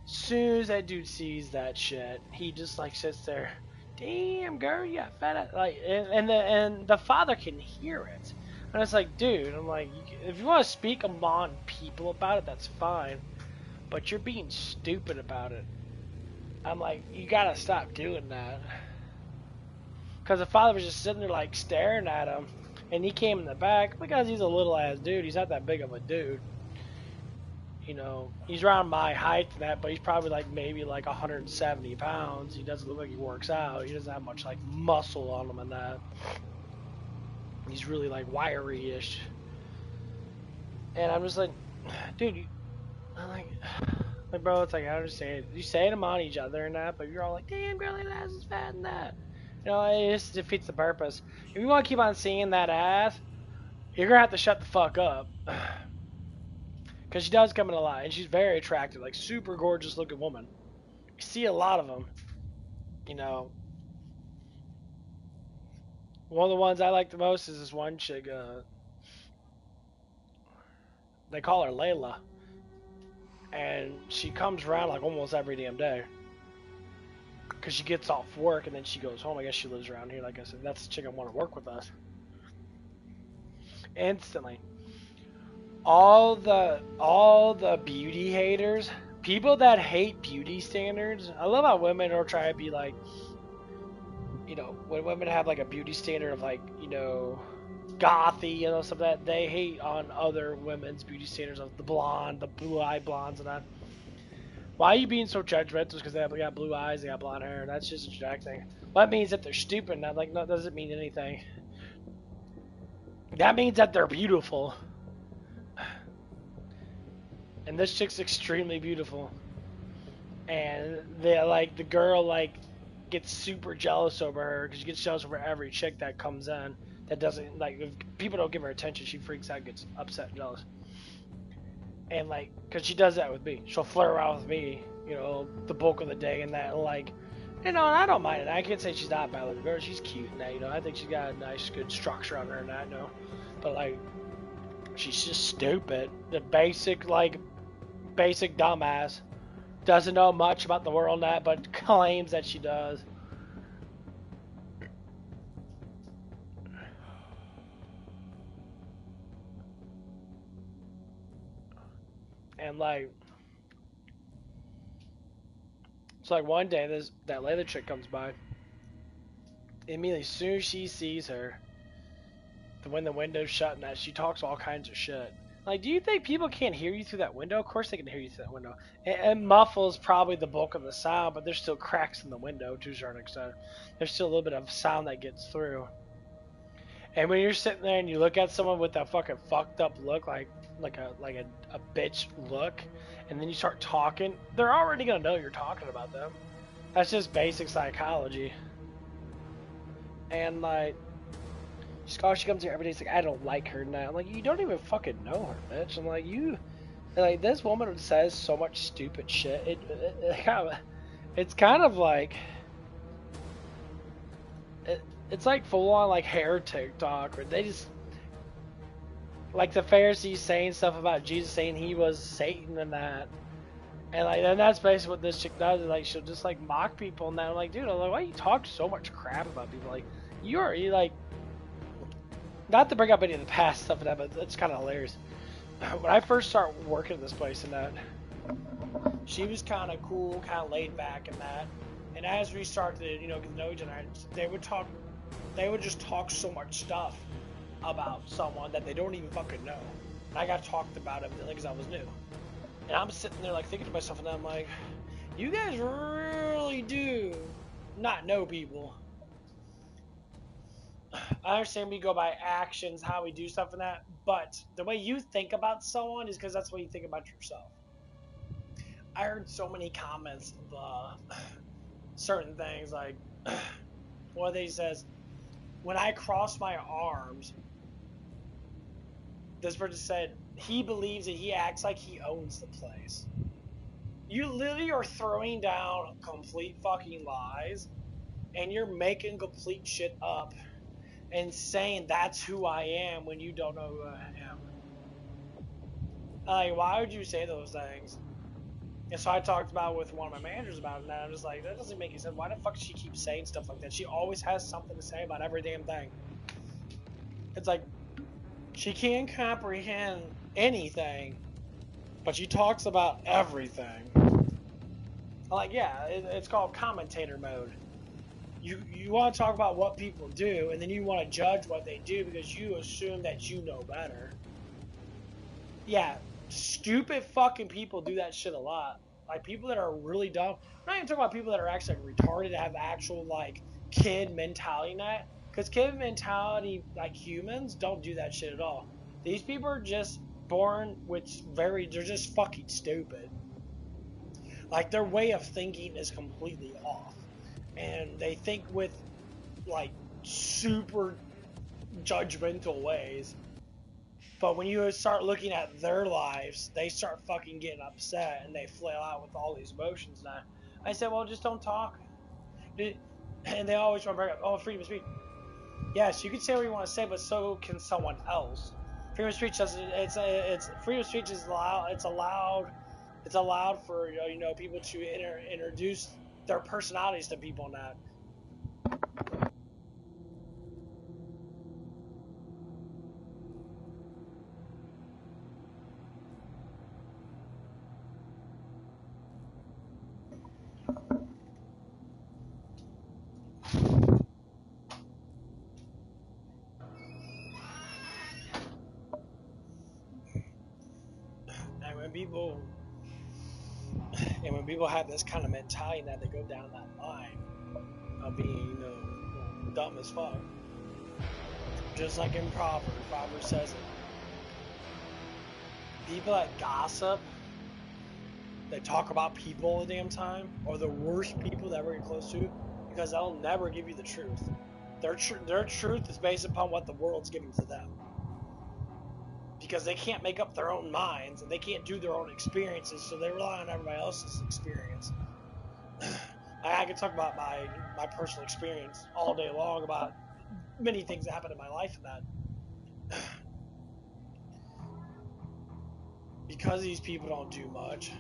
Soon as that dude sees that shit, he just like sits there. Damn girl, you got fat ass. Like, and the father can hear it, and it's like, dude, I'm like, if you want to speak among people about it, that's fine, but you're being stupid about it. I'm like, you gotta stop doing that, because the father was just sitting there like staring at him, and he came in the back because he's a little ass dude. He's not that big of a dude. You know, he's around my height and that, but he's probably like maybe like 170 pounds. He doesn't look like he works out. He doesn't have much like muscle on him and that. He's really like wiry-ish. And I'm just like, dude, I'm like, bro, it's like, I understand. You say them on each other and that, but you're all like, damn, girl, that ass is fat and that. You know, it just defeats the purpose. If you want to keep on seeing that ass, you're going to have to shut the fuck up. Because she does come in a lot, and she's very attractive, like super gorgeous looking woman. You see a lot of them, you know. One of the ones I like the most is this one chick, they call her Layla. And she comes around like almost every damn day. Because she gets off work and then she goes home. I guess she lives around here, like I said. That's the chick I want to work with us. Instantly. All the beauty haters, people that hate beauty standards. I love how women will try to be like, you know, when women have like a beauty standard of like, you know, gothy, you know, stuff that they hate on other women's beauty standards of the blonde, the blue-eyed blondes and that. Why are you being so judgmental? Because they got blue eyes, they got blonde hair. That's just a generic thing. Well, that means that they're stupid. That like no, doesn't mean anything. That means that they're beautiful. And this chick's extremely beautiful. And they like the girl like gets super jealous over her because she gets jealous over every chick that comes in that doesn't like if people don't give her attention, she freaks out, gets upset and jealous. And like, cause she does that with me. She'll flirt around with me, you know, the bulk of the day and that. And like, you know, and I don't mind it. I can't say she's not a bad looking girl. She's cute and that, you know. I think she's got a nice, good structure on her and that, you know. But like, she's just stupid. The basic dumbass. Doesn't know much about the world and that, but claims that she does. And like, it's like one day that leather chick comes by. Immediately, as soon as she sees her, when the window's shut and that, she talks all kinds of shit. Like, do you think people can't hear you through that window? Of course they can hear you through that window. And muffles probably the bulk of the sound, but there's still cracks in the window to a certain extent. There's still a little bit of sound that gets through. And when you're sitting there and you look at someone with that fucking fucked up look, like a bitch look, and then you start talking, they're already gonna know you're talking about them. That's just basic psychology. And like, she comes here every day. She's like, I don't like her now. I'm like, you don't even fucking know her, bitch. I'm like, this woman says so much stupid shit. It's kind of like, it's like full on like hair TikTok, where they just, like the Pharisees saying stuff about Jesus, saying he was Satan and that. And like, and that's basically what this chick does. Is like, she'll just like mock people and that. I'm like, dude, I'm like, why you talk so much crap about people? Like, you're like, not to bring up any of the past stuff and that, but it's kind of hilarious. When I first started working at this place and that, she was kind of cool, kind of laid back and that. And as we started to, you know, get to know each other, they would just talk so much stuff about someone that they don't even fucking know. And I got talked about it because I was new. And I'm sitting there like thinking to myself, and I'm like, you guys really do not know people. I understand we go by actions, how we do stuff and that, but the way you think about someone is because that's the way you think about yourself. I heard so many comments of certain things, like one of these says, when I cross my arms, this person said, he believes that he acts like he owns the place. You literally are throwing down complete fucking lies, and you're making complete shit up and saying that's who I am when you don't know who I am. Like, why would you say those things? And so I talked about with one of my managers about it, and I'm just like, that doesn't make any sense. Why the fuck does she keep saying stuff like that? She always has something to say about every damn thing. It's like, she can't comprehend anything, but she talks about everything. Like, yeah, it's called commentator mode. You want to talk about what people do, and then you want to judge what they do because you assume that you know better. Yeah, stupid fucking people do that shit a lot. Like, people that are really dumb. I'm not even talking about people that are actually retarded, that have actual, like, kid mentality in that. Because kid mentality, like humans, don't do that shit at all. These people are just born with they're just fucking stupid. Like, their way of thinking is completely off. And they think with, like, super judgmental ways. But when you start looking at their lives, they start fucking getting upset and they flail out with all these emotions. And I said, well, just don't talk. And they always want to bring up, oh, freedom of speech. Yes, you can say what you want to say, but so can someone else. Freedom of speech doesn't. It's freedom of speech is allowed. It's allowed for people to introduce their personalities to people. Not. And when people have this kind of mentality that they go down that line of being, dumb as fuck. Just like in Proverbs says it. People that gossip, that talk about people all the damn time, are the worst people that ever get close to, because they'll never give you the truth. Their truth is based upon what the world's giving to them. Because they can't make up their own minds, and they can't do their own experiences, so they rely on everybody else's experience. I can talk about my personal experience all day long about many things that happened in my life and that. Because these people don't do much.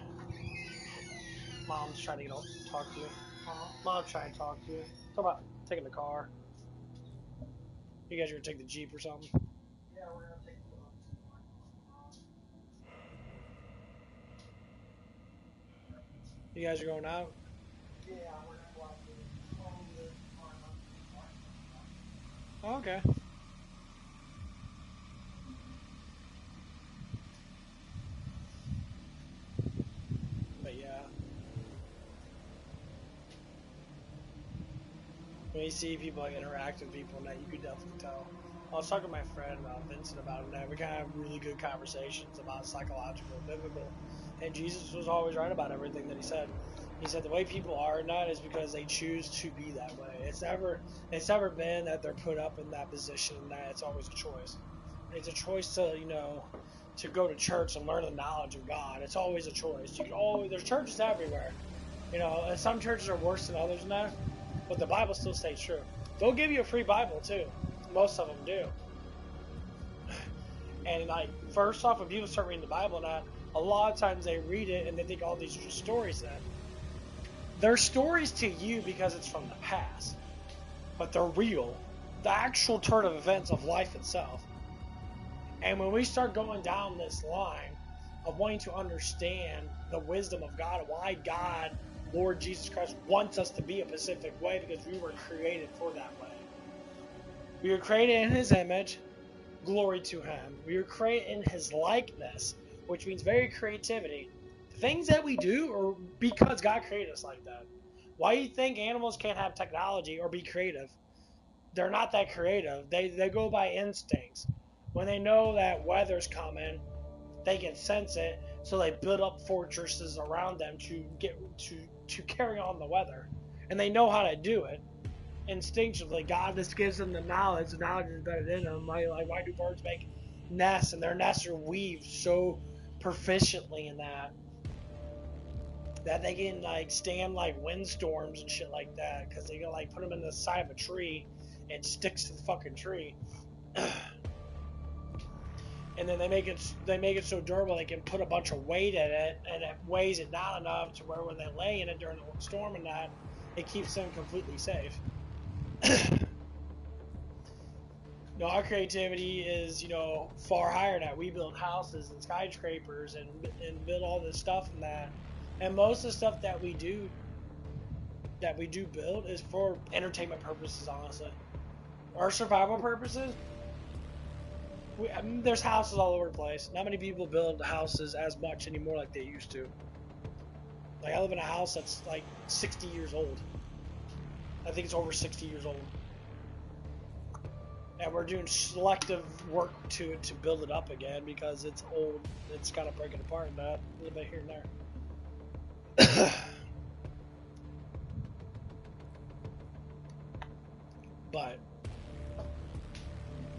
Mom's trying to talk to you. Mom's trying to talk to you. Talk about taking the car. You guys are going to take the Jeep or something? Yeah, we're going to take the bus. You guys are going out? Yeah, we're going to go out to Oh, okay. But yeah. When you see people like interact with people and that, you could definitely tell. I was talking to my friend Vincent about it, and we kind of have really good conversations about psychological and biblical. And Jesus was always right about everything that he said. He said the way people are not is because they choose to be that way. It's never been that they're put up in that position. That it's always a choice. It's a choice to to go to church and learn the knowledge of God. It's always a choice. There's churches everywhere. And some churches are worse than others now, but the Bible still stays true. They'll give you a free Bible too. Most of them do. And like, first off, when people start reading the Bible now, a lot of times they read it and they think all these are just stories. Then they're stories to you because it's from the past, but they're real, the actual turn of events of life itself. And when we start going down this line of wanting to understand the wisdom of God, why God, Lord Jesus Christ, wants us to be a specific way, because we were created for that way. We were created in His image. Glory to Him. We were created in His likeness, which means very creativity. The things that we do are because God created us like that. Why do you think animals can't have technology or be creative? They're not that creative. They go by instincts. When they know that weather's coming, they can sense it, so they build up fortresses around them to carry on the weather. And they know how to do it instinctively. God just gives them the knowledge. The knowledge is better than them. Like why do birds make nests, and their nests are weaved so proficiently in that they can like stand like windstorms and shit like that, because they can like put them in the side of a tree and it sticks to the fucking tree. And then they make it so durable they can put a bunch of weight in it, and it weighs it down enough to where when they lay in it during the storm and that, it keeps them completely safe. Our creativity is, far higher than that. We build houses and skyscrapers and build all this stuff and that. And most of the stuff that we do build is for entertainment purposes, honestly. Our survival purposes, there's houses all over the place. Not many people build houses as much anymore like they used to. Like, I live in a house that's like 60 years old. I think it's over 60 years old. And we're doing selective work to it to build it up again because it's old. It's kind of breaking apart and that, a little bit here and there. But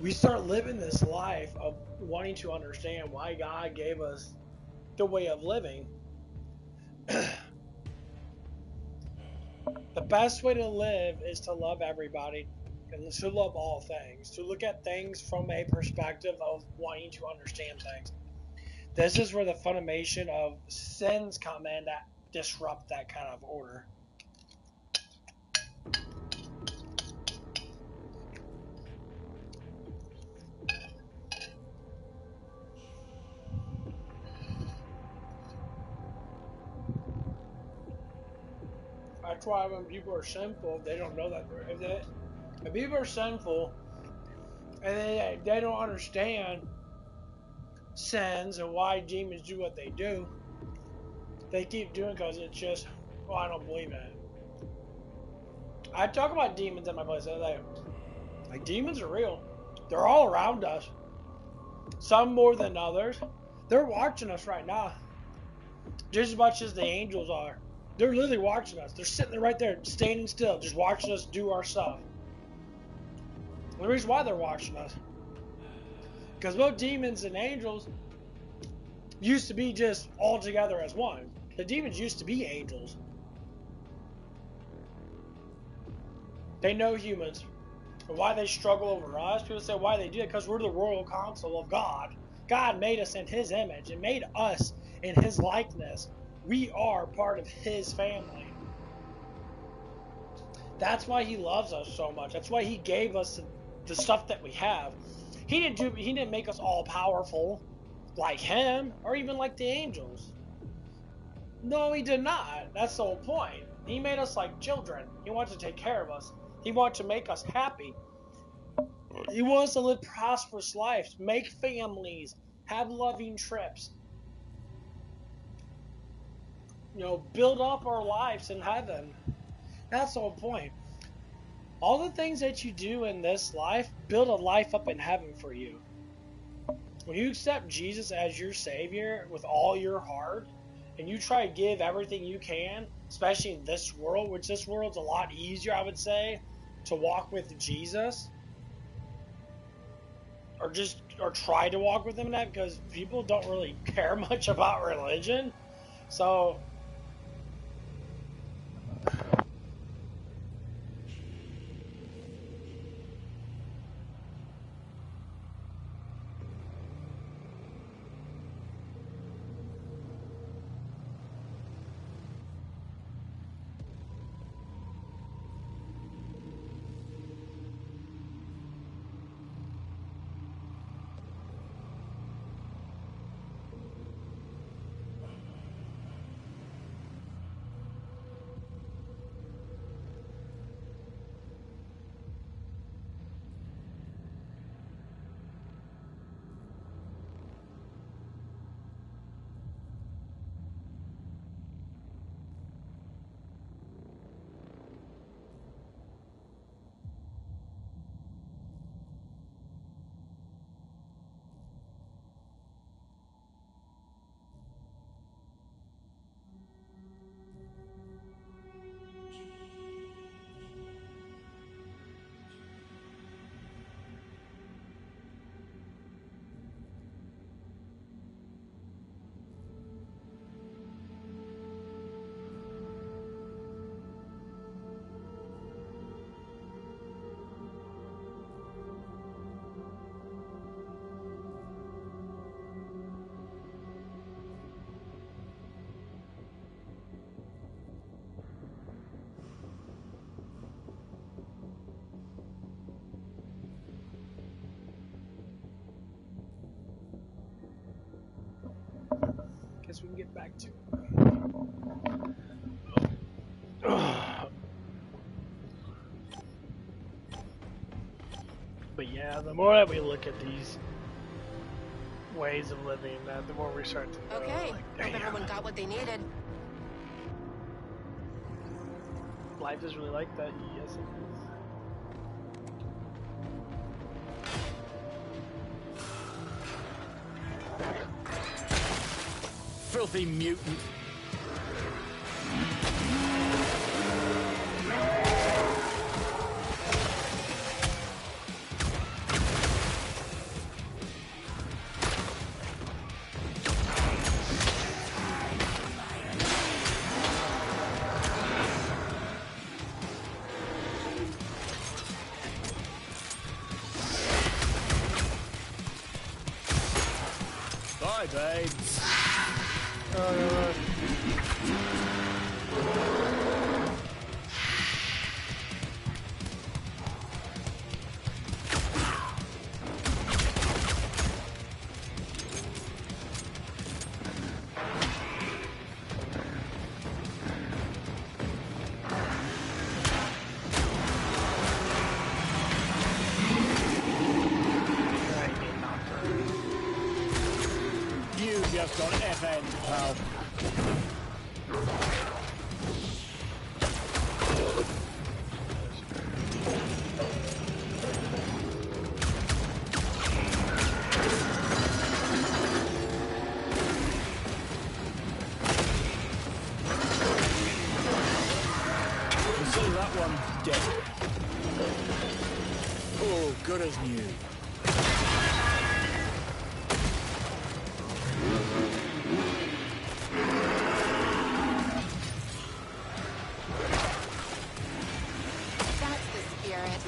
we start living this life of wanting to understand why God gave us the way of living. The best way to live is to love everybody and to love all things, to look at things from a perspective of wanting to understand things. This is where the fundamentation of sins come in that disrupt that kind of order. That's why when people are sinful, they don't know that. If people are sinful and they don't understand sins and why demons do what they do, they keep doing it because it's just, I don't believe in it. I talk about demons at my place the other day. Like, demons are real. They're all around us. Some more than others. They're watching us right now. Just as much as the angels are. They're literally watching us. They're sitting there right there, standing still, just watching us do our stuff. And the reason why they're watching us, because both demons and angels used to be just all together as one. The demons used to be angels. They know humans. And why they struggle over us, people say why they do it, because we're the royal council of God. God made us in His image and made us in His likeness. We are part of His family. That's why He loves us so much. That's why He gave us the stuff that we have. He didn't make us all powerful like Him or even like the angels. No, He did not. That's the whole point. He made us like children. He wants to take care of us. He wants to make us happy. He wants to live prosperous lives, make families, have loving trips. Build up our lives in heaven. That's the whole point. All the things that you do in this life, build a life up in heaven for you. When you accept Jesus as your Savior with all your heart, and you try to give everything you can, especially in this world, which this world's a lot easier, I would say, to walk with Jesus, or try to walk with him in that, because people don't really care much about religion. So we can get back to it. But yeah, the more that we look at these ways of living, the more we start to know, Okay, like, hope damn, everyone got what they needed. life is really like that. Yes, it is. Filthy mutant. Bye, babes. You just got FN, pal. Consider that one dead. Oh, good as new. That's the spirit.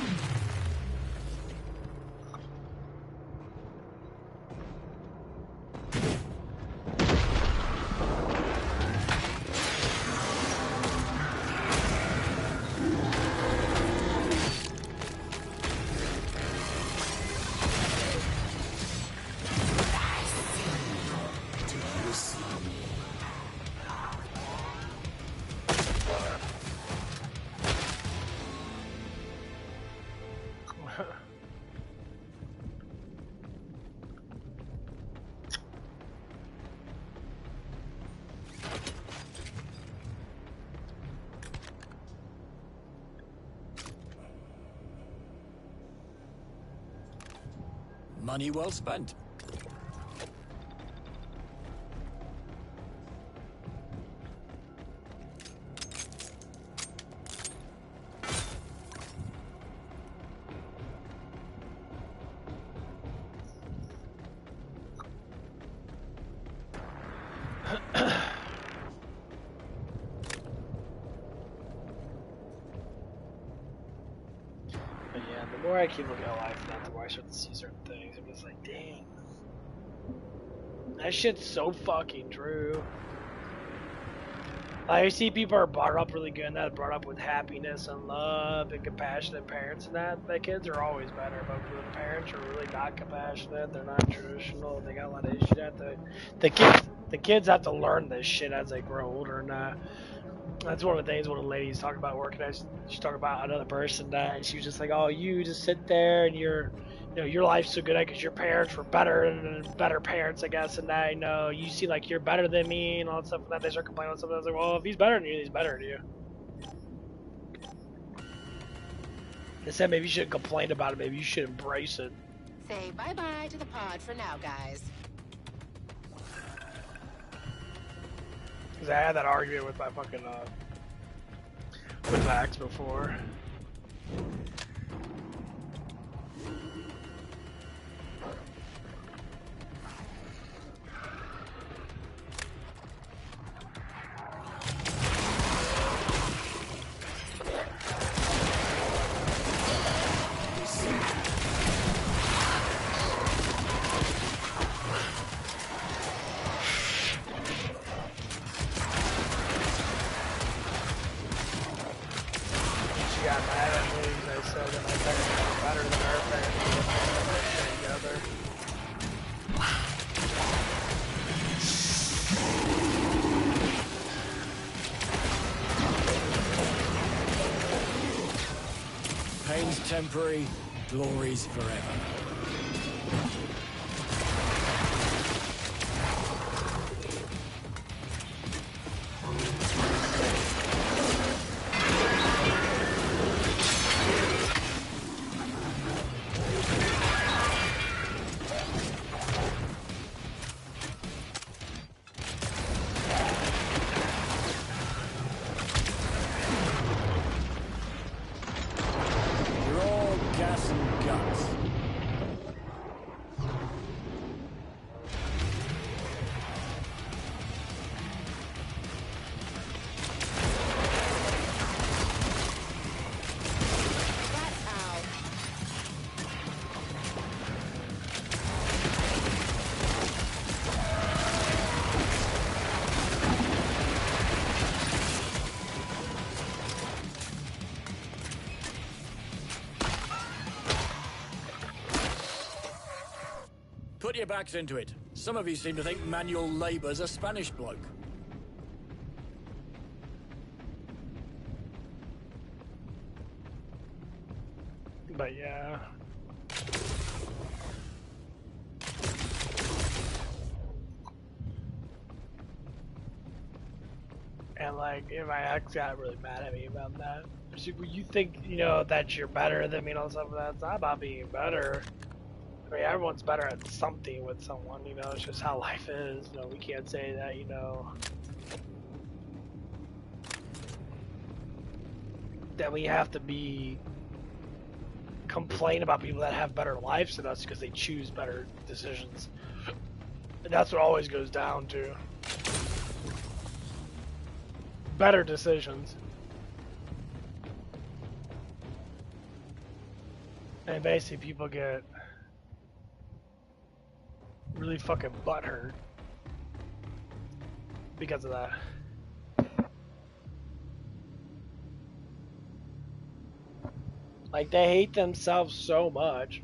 Money well spent. But yeah, the more I keep looking at life, the more I start to see certain things. I'm just like, dang, that shit's so fucking true. I see people are brought up really good and that brought up with happiness and love and compassionate parents and that. The kids are always better, but when the parents are really not compassionate, they're not traditional, they got a lot of issues. The kids have to learn this shit as they grow older, and that's one of the things one of the ladies talked about working at. She talked about another person that, and she was just like, "Oh, you just sit there and your life's so good because your parents were better and better parents, I guess, and that, you seem like you're better than me and all that stuff." And that they start complaining on something. I was like, "Well, if he's better than you, he's better than you." They said maybe you shouldn't complain about it. Maybe you should embrace it. Say bye-bye to the pod for now, guys. Because I had that argument with my fucking with Max before. Got mad at me because I said that my parents were better than her parents together. temporary, glory's forever. Put your backs into it. Some of you seem to think manual labor's a Spanish bloke. But yeah. And like, my ex got really mad at me about that. You think, you know, that you're better than me and all stuff, that's not about being better. I mean, everyone's better at something with someone, you know, it's just how life is. You know, we can't say that, you know, that we have to complain about people that have better lives than us because they choose better decisions. And that's what always goes down to. Better decisions. And basically people get really fucking butthurt because of that. Like, they hate themselves so much.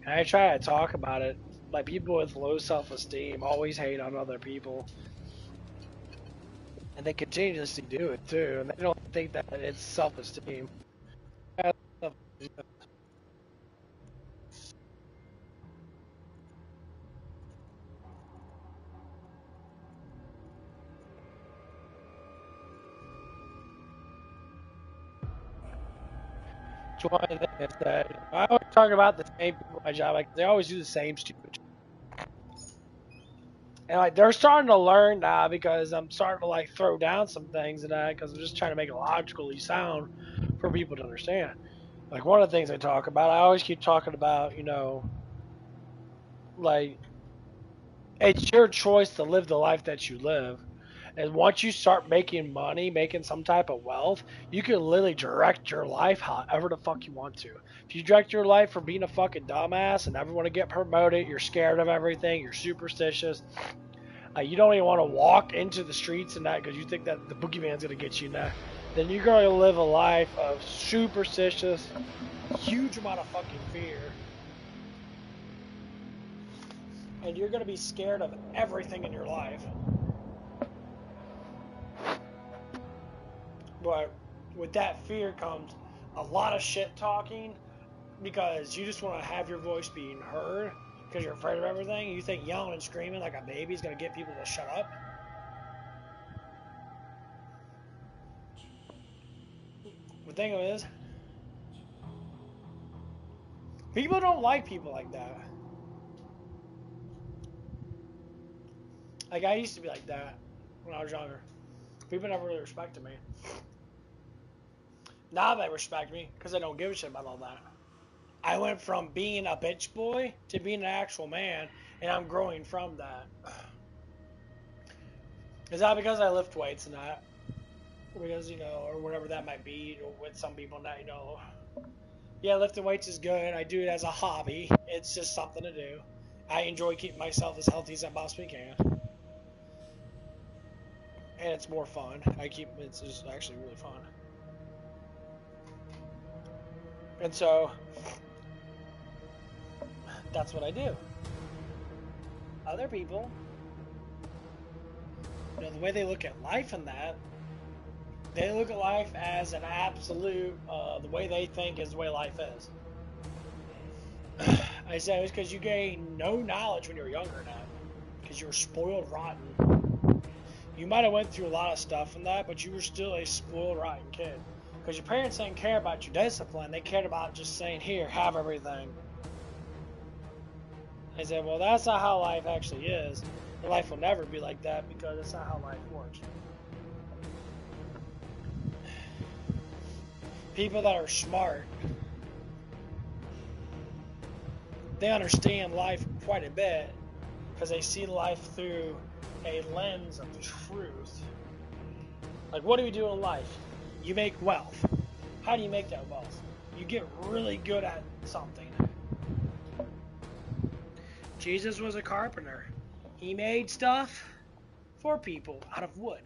And I try to talk about it. Like, people with low self-esteem always hate on other people. And they continuously do it too. And they don't think that it's self-esteem. One of the things is that I always talk about the same people at my job. Like, they always do the same stupid shit. And like, they're starting to learn now because I'm starting to like throw down some things and that because I'm just trying to make it logically sound for people to understand. Like, one of the things I talk about, I always keep talking about, you know, like, it's your choice to live the life that you live. And once you start making money, making some type of wealth, you can literally direct your life however the fuck you want to. If you direct your life for being a fucking dumbass and never want to get promoted, you're scared of everything, you're superstitious, you don't even want to walk into the streets and that because you think that the boogeyman's going to get you now, then you're going to live a life of superstitious, huge amount of fucking fear. And you're going to be scared of everything in your life. But with that fear comes a lot of shit talking because you just want to have your voice being heard because you're afraid of everything. You think yelling and screaming like a baby is going to get people to shut up. The thing is, people don't like people like that. Like, I used to be like that when I was younger. People never really respected me. Now they respect me because they don't give a shit about all that. I went from being a bitch boy to being an actual man, and I'm growing from that. Is that because I lift weights and that? Because, you know, or whatever that might be, with some people that, you know, yeah, lifting weights is good. I do it as a hobby. It's just something to do. I enjoy keeping myself as healthy as I possibly can. And it's more fun. It's just actually really fun. And so, that's what I do. Other people, you know, the way they look at life and that, They look at life as an absolute, the way they think is the way life is. I said it's because you gain no knowledge when you were younger now, because you were spoiled rotten. You might have went through a lot of stuff in that, but you were still a spoiled rotten kid. Because your parents didn't care about your discipline, they cared about just saying, here, have everything. I said, well, that's not how life actually is. Your life will never be like that because that's not how life works. People that are smart, they understand life quite a bit because they see life through a lens of truth. Like, what do you do in life? You make wealth. How do you make that wealth? You get really good at something. Jesus was a carpenter. He made stuff for people out of wood.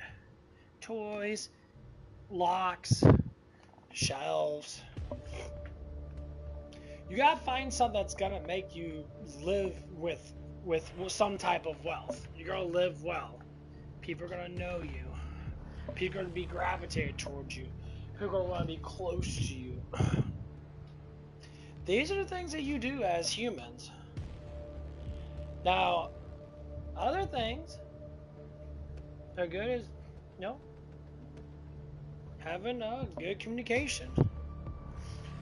Toys, locks, shelves. You gotta find something that's gonna make you live with some type of wealth. You're gonna live well. People are gonna know you. People are gonna be gravitated towards you. People are gonna want to be close to you. These are the things that you do as humans. Now, other things are good as, having a good communication.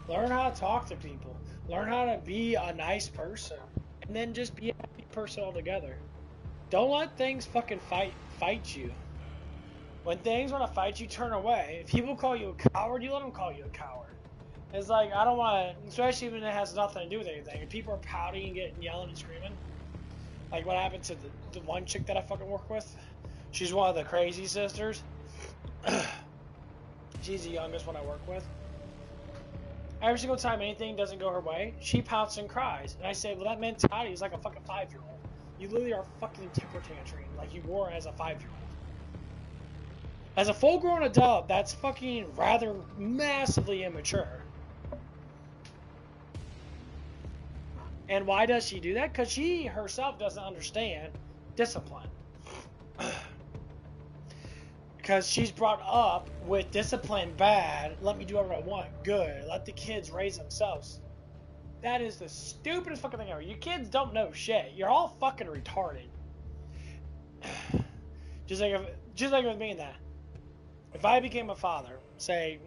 Learn how to talk to people. Learn how to be a nice person. And then just be a happy person altogether. Don't let things fucking fight you. When things want to fight you, turn away. If people call you a coward, you let them call you a coward. It's like, I don't want to, especially when it has nothing to do with anything. If people are pouting and getting yelling and screaming, like what happened to the one chick that I fucking work with. She's one of the crazy sisters. She's the youngest one I work with. Every single time anything doesn't go her way, she pouts and cries. And I say, well, that mentality is like a fucking 5-year-old. You literally are fucking temper tantrum like you were as a 5-year-old. As a full-grown adult, that's fucking rather massively immature. And why does she do that? Because she herself doesn't understand discipline. Because she's brought up with discipline bad, let me do whatever I want, good, let the kids raise themselves. That is the stupidest fucking thing ever. You kids don't know shit. You're all fucking retarded. Just like with me and that. If I became a father, say,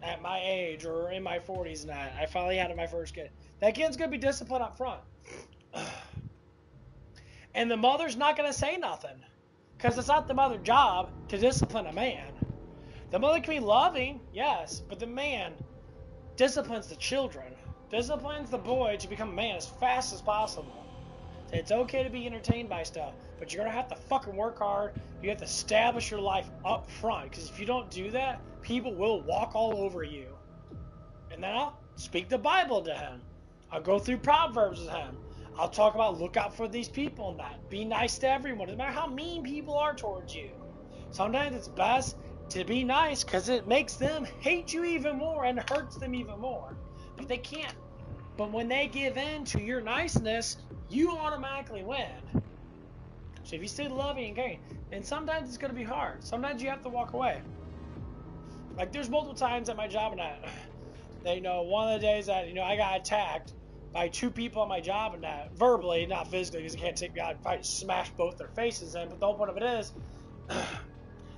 at my age or in my 40s and that, I finally had my first kid, that kid's going to be disciplined up front. And the mother's not going to say nothing. Because it's not the mother's job to discipline a man. The mother can be loving, yes, but the man disciplines the children. Disciplines the boy to become a man as fast as possible. It's okay to be entertained by stuff, but you're going to have to fucking work hard. You have to establish your life up front. Because if you don't do that, people will walk all over you. And then I'll speak the Bible to him. I'll go through Proverbs with him. I'll talk about look out for these people and that. Be nice to everyone, no matter how mean people are towards you. Sometimes it's best to be nice because it makes them hate you even more and hurts them even more. But they can't. But when they give in to your niceness, you automatically win. So if you stay loving and caring, and sometimes it's going to be hard. Sometimes you have to walk away. Like there's multiple times at my job and that, one of the days that, I got attacked by 2 people on my job and that, verbally, not physically, because I can't take me out and fight, smash both their faces in, but the whole point of it is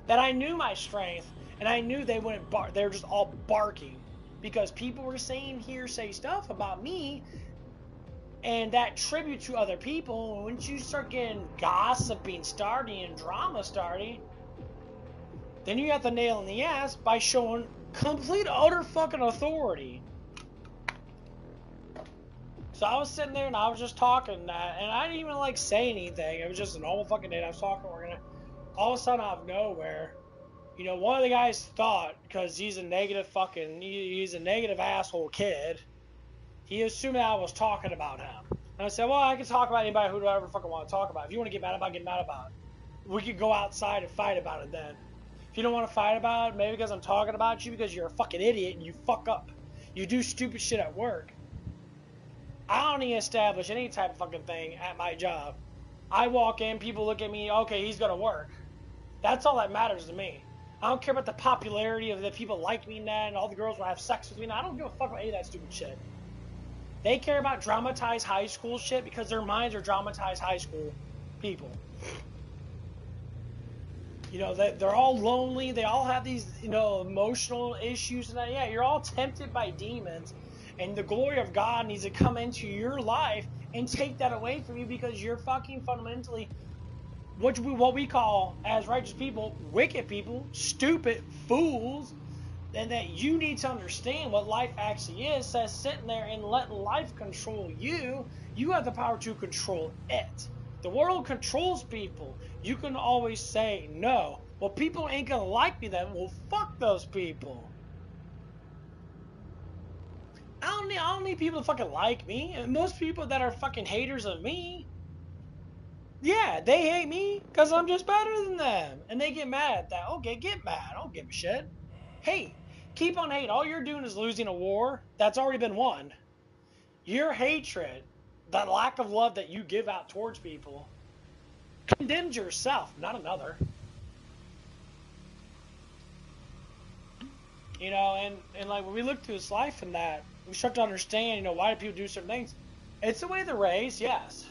that I knew my strength, and I knew they wouldn't bark. They were just all barking, because people were saying hearsay stuff about me, and that tribute to other people. Once you start getting gossiping starting and drama starting, then you have the nail in the ass by showing complete utter fucking authority. So I was sitting there and I was just talking that, and I didn't even say anything. It was just a normal fucking day. I was talking, all of a sudden out of nowhere, one of the guys thought, because he's a negative asshole kid, he assumed that I was talking about him. And I said, well, I can talk about anybody who I fucking want to talk about. If you want to get mad about it, get mad about it. We could go outside and fight about it then. If you don't want to fight about it, maybe because I'm talking about you, because you're a fucking idiot and you fuck up. You do stupid shit at work. I don't even establish any type of fucking thing at my job. I walk in, people look at me, okay, he's gonna work. That's all that matters to me. I don't care about the popularity of the people like me now and all the girls will have sex with me now. I don't give a fuck about any of that stupid shit. They care about dramatized high school shit because their minds are dramatized high school people. You know, they're all lonely. They all have these, you know, emotional issues. And yeah, you're all tempted by demons. And the glory of God needs to come into your life and take that away from you because you're fucking fundamentally what we call, as righteous people, wicked people, stupid fools. And that you need to understand what life actually is. Says sitting there and letting life control you. You have the power to control it. The world controls people. You can always say no. Well, people ain't gonna like me then. Well, fuck those people. I don't need people to fucking like me. And most people that are fucking haters of me, yeah, they hate me because I'm just better than them. And they get mad at that. Okay, get mad. I don't give a shit. Hate. Keep on hating. All you're doing is losing a war that's already been won. Your hatred, that lack of love that you give out towards people, condemns yourself, not another. You know, and like when we look through his life and that, we start to understand, you know, why do people do certain things. It's the way they're raised, yes.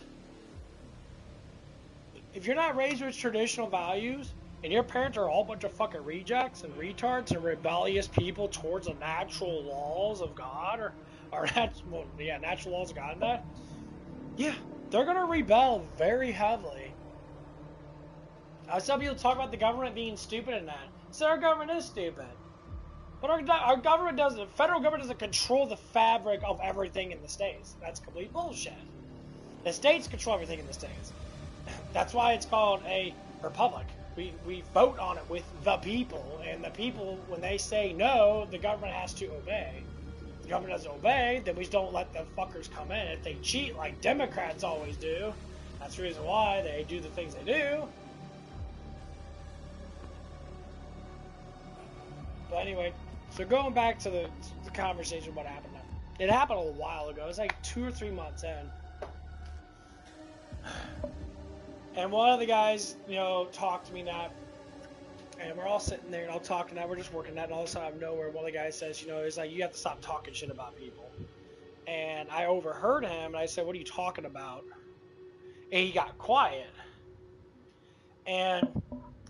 If you're not raised with traditional values, and your parents are a whole bunch of fucking rejects and retards and rebellious people towards the natural laws of God, natural laws of God and that, yeah, they're going to rebel very heavily. Some people talk about the government being stupid and that. So our government is stupid. But our government doesn't, the federal government doesn't control the fabric of everything in the states. That's complete bullshit. The states control everything in the states. That's why it's called a republic. We vote on it with the people, and the people, when they say no, the government has to obey. If the government doesn't obey, then we just don't let the fuckers come in. If they cheat like Democrats always do, that's the reason why they do the things they do. But anyway, so going back to the conversation, what happened now. It happened a while ago. It was like 2 or 3 months in. And one of the guys, you know, talked to me now, and we're all sitting there and all talking now. We're just working that, and all of a sudden out of nowhere, one of the guys says, you know, he's like, you have to stop talking shit about people. And I overheard him, and I said, what are you talking about? And he got quiet. And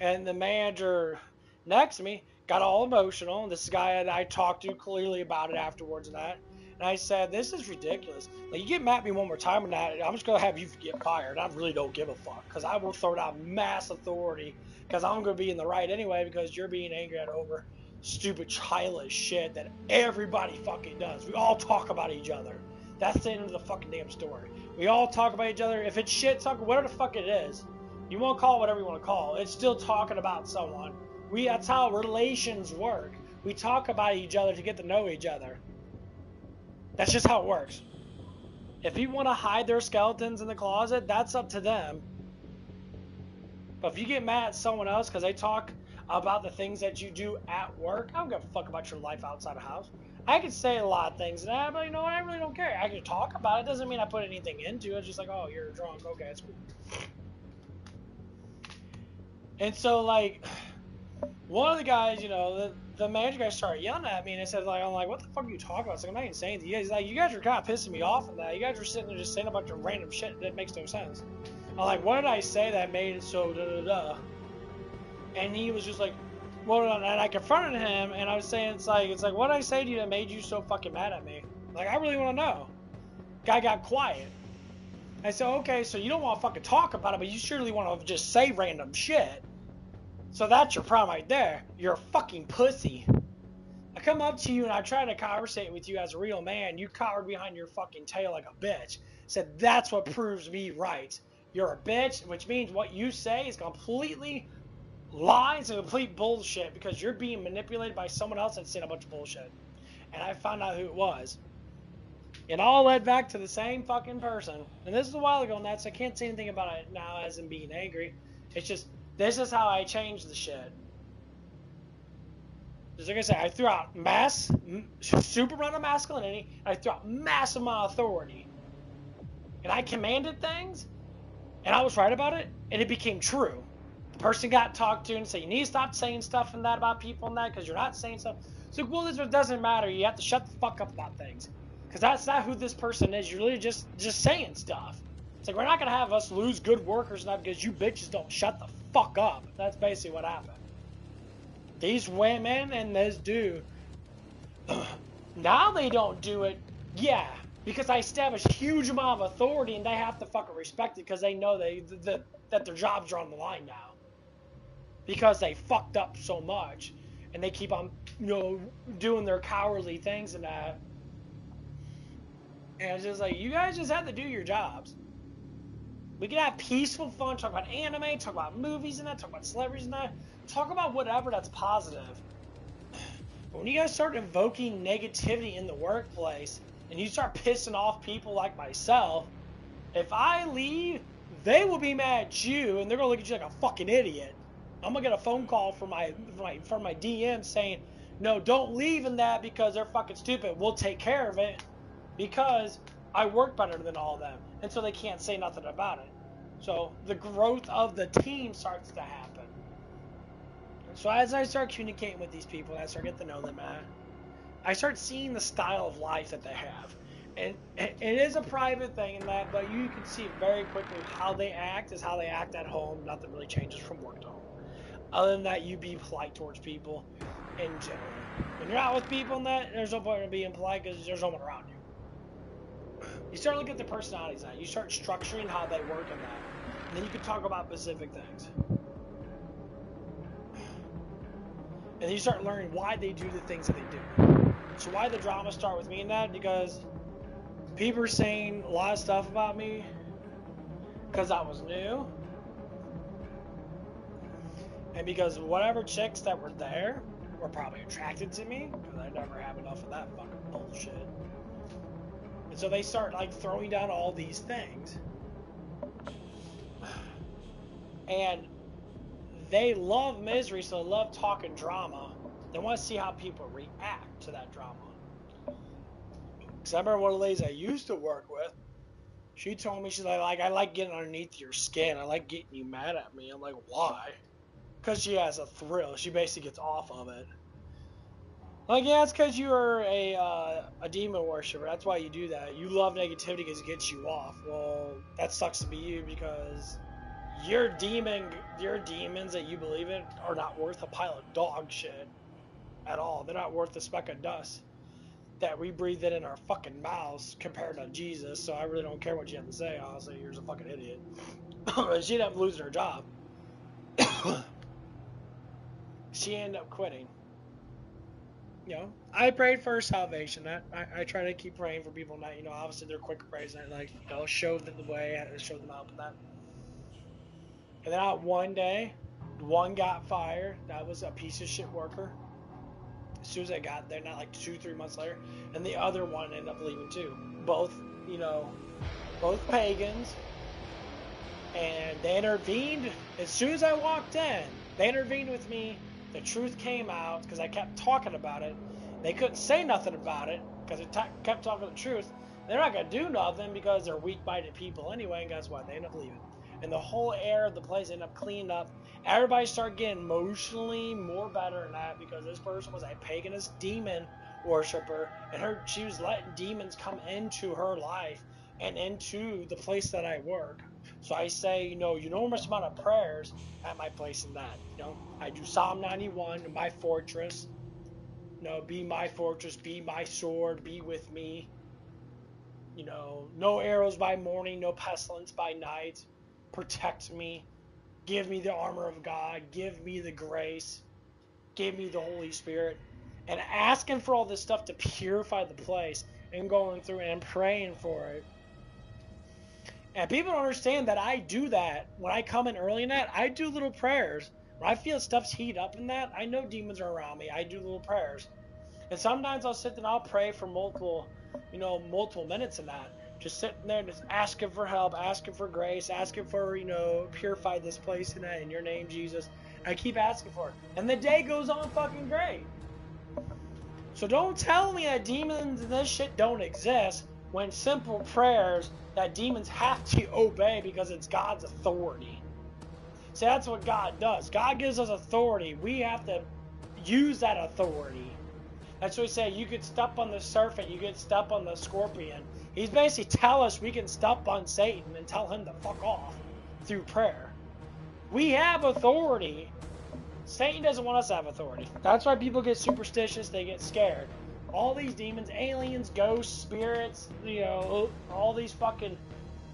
the manager next to me got all emotional. And this guy that I talked to clearly about it afterwards and that. And I said, this is ridiculous. Like, you get mad at me one more time and that, I'm just going to have you get fired. I really don't give a fuck. Because I will throw down mass authority. Because I'm going to be in the right anyway. Because you're being angry at over stupid, childish shit that everybody fucking does. We all talk about each other. That's the end of the fucking damn story. We all talk about each other. If it's shit talking, whatever the fuck it is. You want to call it whatever you want to call it. It's still talking about someone. That's how relations work. We talk about each other to get to know each other. That's just how it works. If people want to hide their skeletons in the closet, that's up to them. But if you get mad at someone else because they talk about the things that you do at work, I don't give a fuck about your life outside the house. I can say a lot of things, and but you know what? I really don't care. I can talk about it. Doesn't mean I put anything into it. It's just like, oh, you're drunk. Okay, it's cool. And so, like, one of the guys, you know, the manager guy started yelling at me, and I said, like, I'm like, what the fuck are you talking about? It's like, I'm not even saying anything. He's like, you guys are kind of pissing me off in that. You guys are sitting there just saying a bunch of random shit that makes no sense. I'm like, what did I say that made it so da-da-da? And he was just like, well, and I confronted him, and I was saying, it's like, what did I say to you that made you so fucking mad at me? Like, I really want to know. Guy got quiet. I said, okay, so you don't want to fucking talk about it, but you surely want to just say random shit. So that's your problem right there. You're a fucking pussy. I come up to you and I try to conversate with you as a real man. You cowered behind your fucking tail like a bitch. Said that's what proves me right. You're a bitch, which means what you say is completely lies and complete bullshit because you're being manipulated by someone else that's saying a bunch of bullshit. And I found out who it was. It all led back to the same fucking person. And this is a while ago, and I can't say anything about it now as in being angry. It's just, this is how I changed the shit. Just like I said, I threw out super amount of masculinity, and I threw out massive amount of authority. And I commanded things, and I was right about it, and it became true. The person got talked to and said, you need to stop saying stuff and that about people and that because you're not saying stuff. It's like, well, this doesn't matter. You have to shut the fuck up about things. Because that's not who this person is. You're literally just saying stuff. It's like, we're not going to have us lose good workers now because you bitches don't shut the fuck up. That's basically what happened. These women and this dude, now they don't do it, yeah, because I establish huge amount of authority and they have to fucking respect it because they know that their jobs are on the line now. Because they fucked up so much and they keep on, doing their cowardly things and that. And it's just like, you guys just have to do your jobs. We can have peaceful fun, talk about anime, talk about movies and that, talk about celebrities and that, talk about whatever that's positive. But when you guys start invoking negativity in the workplace, and you start pissing off people like myself, if I leave, they will be mad at you, and they're gonna look at you like a fucking idiot. I'm gonna get a phone call from my DM saying, no, don't leave in that because they're fucking stupid. We'll take care of it because I work better than all of them, and so they can't say nothing about it. So the growth of the team starts to happen. So as I start communicating with these people, I start getting to know them, I start seeing the style of life that they have. And it is a private thing in that, but you can see very quickly how they act is how they act at home. Nothing really changes from work to home. Other than that, you be polite towards people in general. When you're out with people and that, there's no point in being polite because there's no one around you. You start looking at the personalities now. You start structuring how they work in that. And then you can talk about specific things. And then you start learning why they do the things that they do. So why the drama start with me in that? Because people are saying a lot of stuff about me because I was new. And because whatever chicks that were there were probably attracted to me because I never have enough of that fucking bullshit. And so they start like throwing down all these things. And they love misery, so they love talking drama. They want to see how people react to that drama. Because I remember one of the ladies I used to work with, she told me, she's like, I like getting underneath your skin. I like getting you mad at me. I'm like, why? Because she has a thrill. She basically gets off of it. Like, yeah, it's because you are a demon worshiper. That's why you do that. You love negativity because it gets you off. Well, that sucks to be you because your demons that you believe in are not worth a pile of dog shit at all. They're not worth a speck of dust that we breathe in our fucking mouths compared to Jesus. So I really don't care what you have to say. Honestly, you're just a fucking idiot. She ended up losing her job. She ended up quitting. I prayed for her salvation. I try to keep praying for people that, obviously they're quick praise and I show them the way, show them out with that. And then out one day, one got fired. That was a piece of shit worker. As soon as I got there, not like 2-3 months later, and the other one ended up leaving too. Both pagans. And they intervened as soon as I walked in. They intervened with me. The truth came out because I kept talking about it. They couldn't say nothing about it because I kept talking the truth. They're not going to do nothing because they're weak-minded people anyway, and guess what? They end up leaving. And the whole air of the place ended up cleaning up. Everybody started getting emotionally more better than that because this person was a paganist demon worshiper, and she was letting demons come into her life and into the place that I work. So I say, enormous amount of prayers at my place in that. I do Psalm 91, my fortress. Be my fortress, be my sword, be with me. No arrows by morning, no pestilence by night. Protect me. Give me the armor of God. Give me the grace. Give me the Holy Spirit. And asking for all this stuff to purify the place and going through and praying for it. And people don't understand that I do that. When I come in early in that, I do little prayers. When I feel stuff's heat up in that, I know demons are around me. I do little prayers. And sometimes I'll sit there and I'll pray for multiple minutes in that. Just sitting there and just asking for help, asking for grace, asking for, purify this place in that in your name, Jesus. I keep asking for it. And the day goes on fucking great. So don't tell me that demons and this shit don't exist when simple prayers that demons have to obey because it's God's authority. See, that's what God does. God gives us authority. We have to use that authority. That's what he said. You could step on the serpent. You could step on the scorpion. He's basically tell us we can step on Satan and tell him to fuck off through prayer. We have authority. Satan doesn't want us to have authority. That's why people get superstitious. They get scared. All these demons, aliens, ghosts, spirits, you know, all these fucking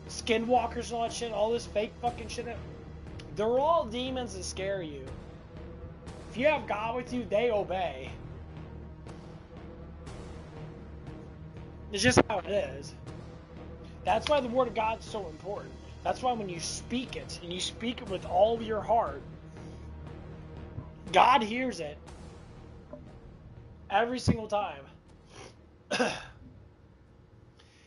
skinwalkers and all that shit, all this fake fucking shit. They're all demons that scare you. If you have God with you, they obey. It's just how it is. That's why the Word of God is so important. That's why when you speak it, and you speak it with all of your heart, God hears it every single time.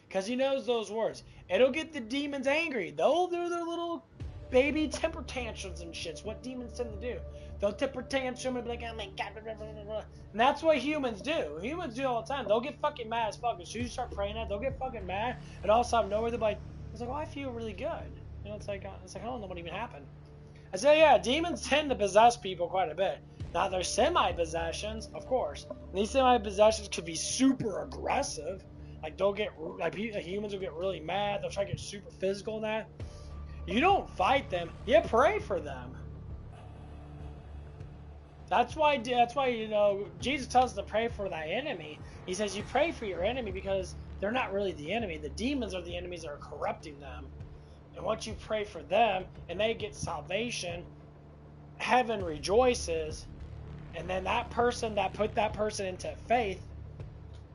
Because he knows those words. It'll get the demons angry. They'll do their little baby temper tantrums and shit. It's what demons tend to do. They'll temper tantrum and be like, oh my God, blah, blah, blah, blah. And that's what humans do. Humans do all the time. They'll get fucking mad as fuck. As soon as you start praying at, they'll get fucking mad. And all of a sudden, nowhere, they're like, oh, I feel really good. You know, it's like I don't know what even happened. I say, yeah, demons tend to possess people quite a bit. Now, there's semi-possessions, of course. And these semi-possessions could be super aggressive. Like, humans will get really mad. They'll try to get super physical in that. You don't fight them. You pray for them. That's why, you know, Jesus tells us to pray for thy enemy. He says you pray for your enemy because they're not really the enemy. The demons are the enemies that are corrupting them. And once you pray for them and they get salvation, heaven rejoices. And then that person that put that person into faith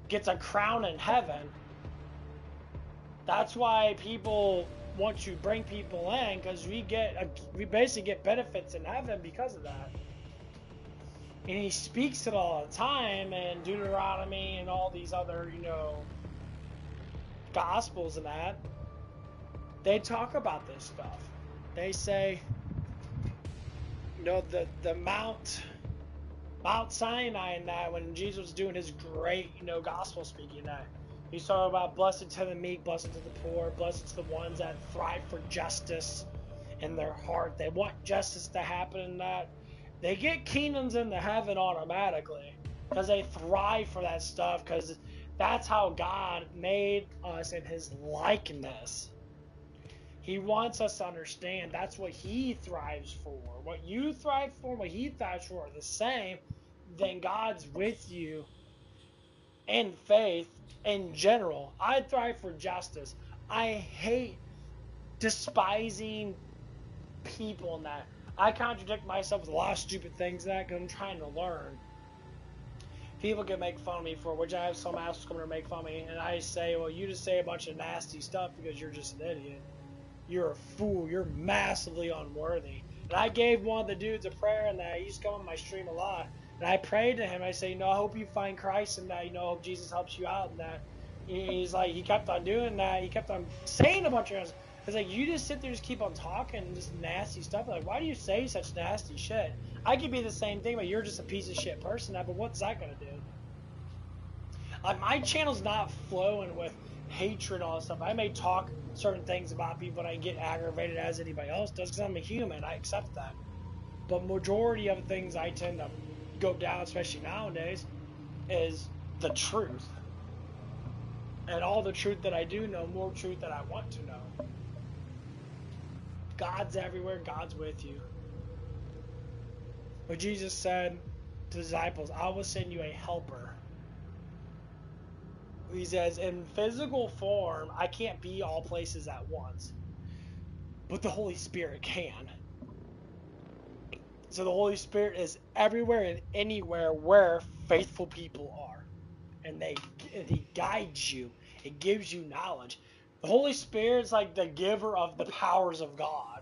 gets a crown in heaven. That's why people want to bring people in, because we basically get benefits in heaven because of that. And he speaks it all the time, and Deuteronomy and all these other, you know, Gospels and that. They talk about this stuff. They say, you know, the Mount Sinai and that, when Jesus was doing his great, you know, gospel speaking, that he's talking about blessed to the meek, blessed to the poor, blessed to the ones that thrive for justice in their heart. They want justice to happen in that. They get kingdoms into heaven automatically because they thrive for that stuff, because that's how God made us in his likeness. He wants us to understand that's what he thrives for. What you thrive for, what he thrives for are the same. Then God's with you in faith in general. I thrive for justice. I hate despising people and that. I contradict myself with a lot of stupid things that because I'm trying to learn. People can make fun of me for it, which I have some assholes coming to make fun of me, and I say, well, you just say a bunch of nasty stuff because you're just an idiot. You're a fool. You're massively unworthy. And I gave one of the dudes a prayer, and that he's come on my stream a lot. And I prayed to him. I say, you know, I hope you find Christ, and that, you know, I hope Jesus helps you out, and that. He's like, he kept on doing that. He kept on saying a bunch of things. It's like, you just sit there and just keep on talking just nasty stuff. Like, why do you say such nasty shit? I could be the same thing, but you're just a piece of shit person now, but what's that going to do? Like, my channel's not flowing with hatred and all that stuff. I may talk certain things about people and I get aggravated as anybody else does because I'm a human. I accept that. But majority of the things I tend to go down, especially nowadays, is the truth. And all the truth that I do know, more truth that I want to know. God's everywhere. God's with you. But Jesus said to the disciples, I will send you a helper. He says, in physical form, I can't be all places at once. But the Holy Spirit can. So the Holy Spirit is everywhere and anywhere where faithful people are. And he guides you. It gives you knowledge. The Holy Spirit is like the giver of the powers of God.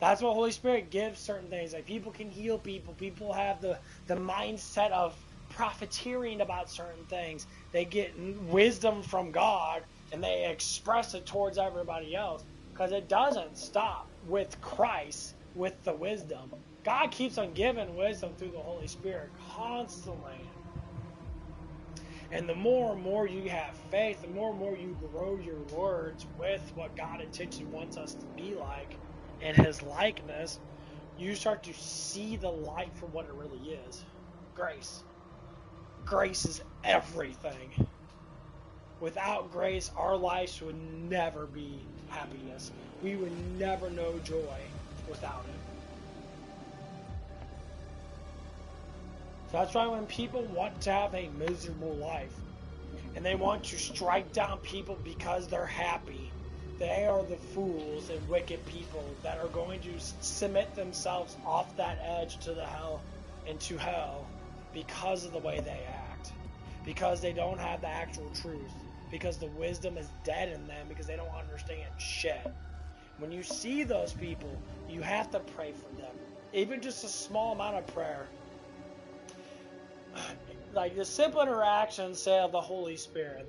That's what Holy Spirit gives certain things. Like, people can heal people. People have the mindset of profiteering about certain things. They get wisdom from God and they express it towards everybody else, because it doesn't stop with Christ, with the wisdom. God keeps on giving wisdom through the Holy Spirit constantly. And the more and more you have faith, the more and more you grow your words with what God intentionally wants us to be like in his likeness, you start to see the light for what it really is. Grace. Grace is everything. Without grace, our lives would never be happiness. We would never know joy without it. So that's why when people want to have a miserable life, and they want to strike down people because they're happy, they are the fools and wicked people that are going to submit themselves off that edge to the hell into hell because of the way they act, because they don't have the actual truth, because the wisdom is dead in them, because they don't understand shit. When you see those people, you have to pray for them. Even just a small amount of prayer. Like the simple interactions, say, of the Holy Spirit.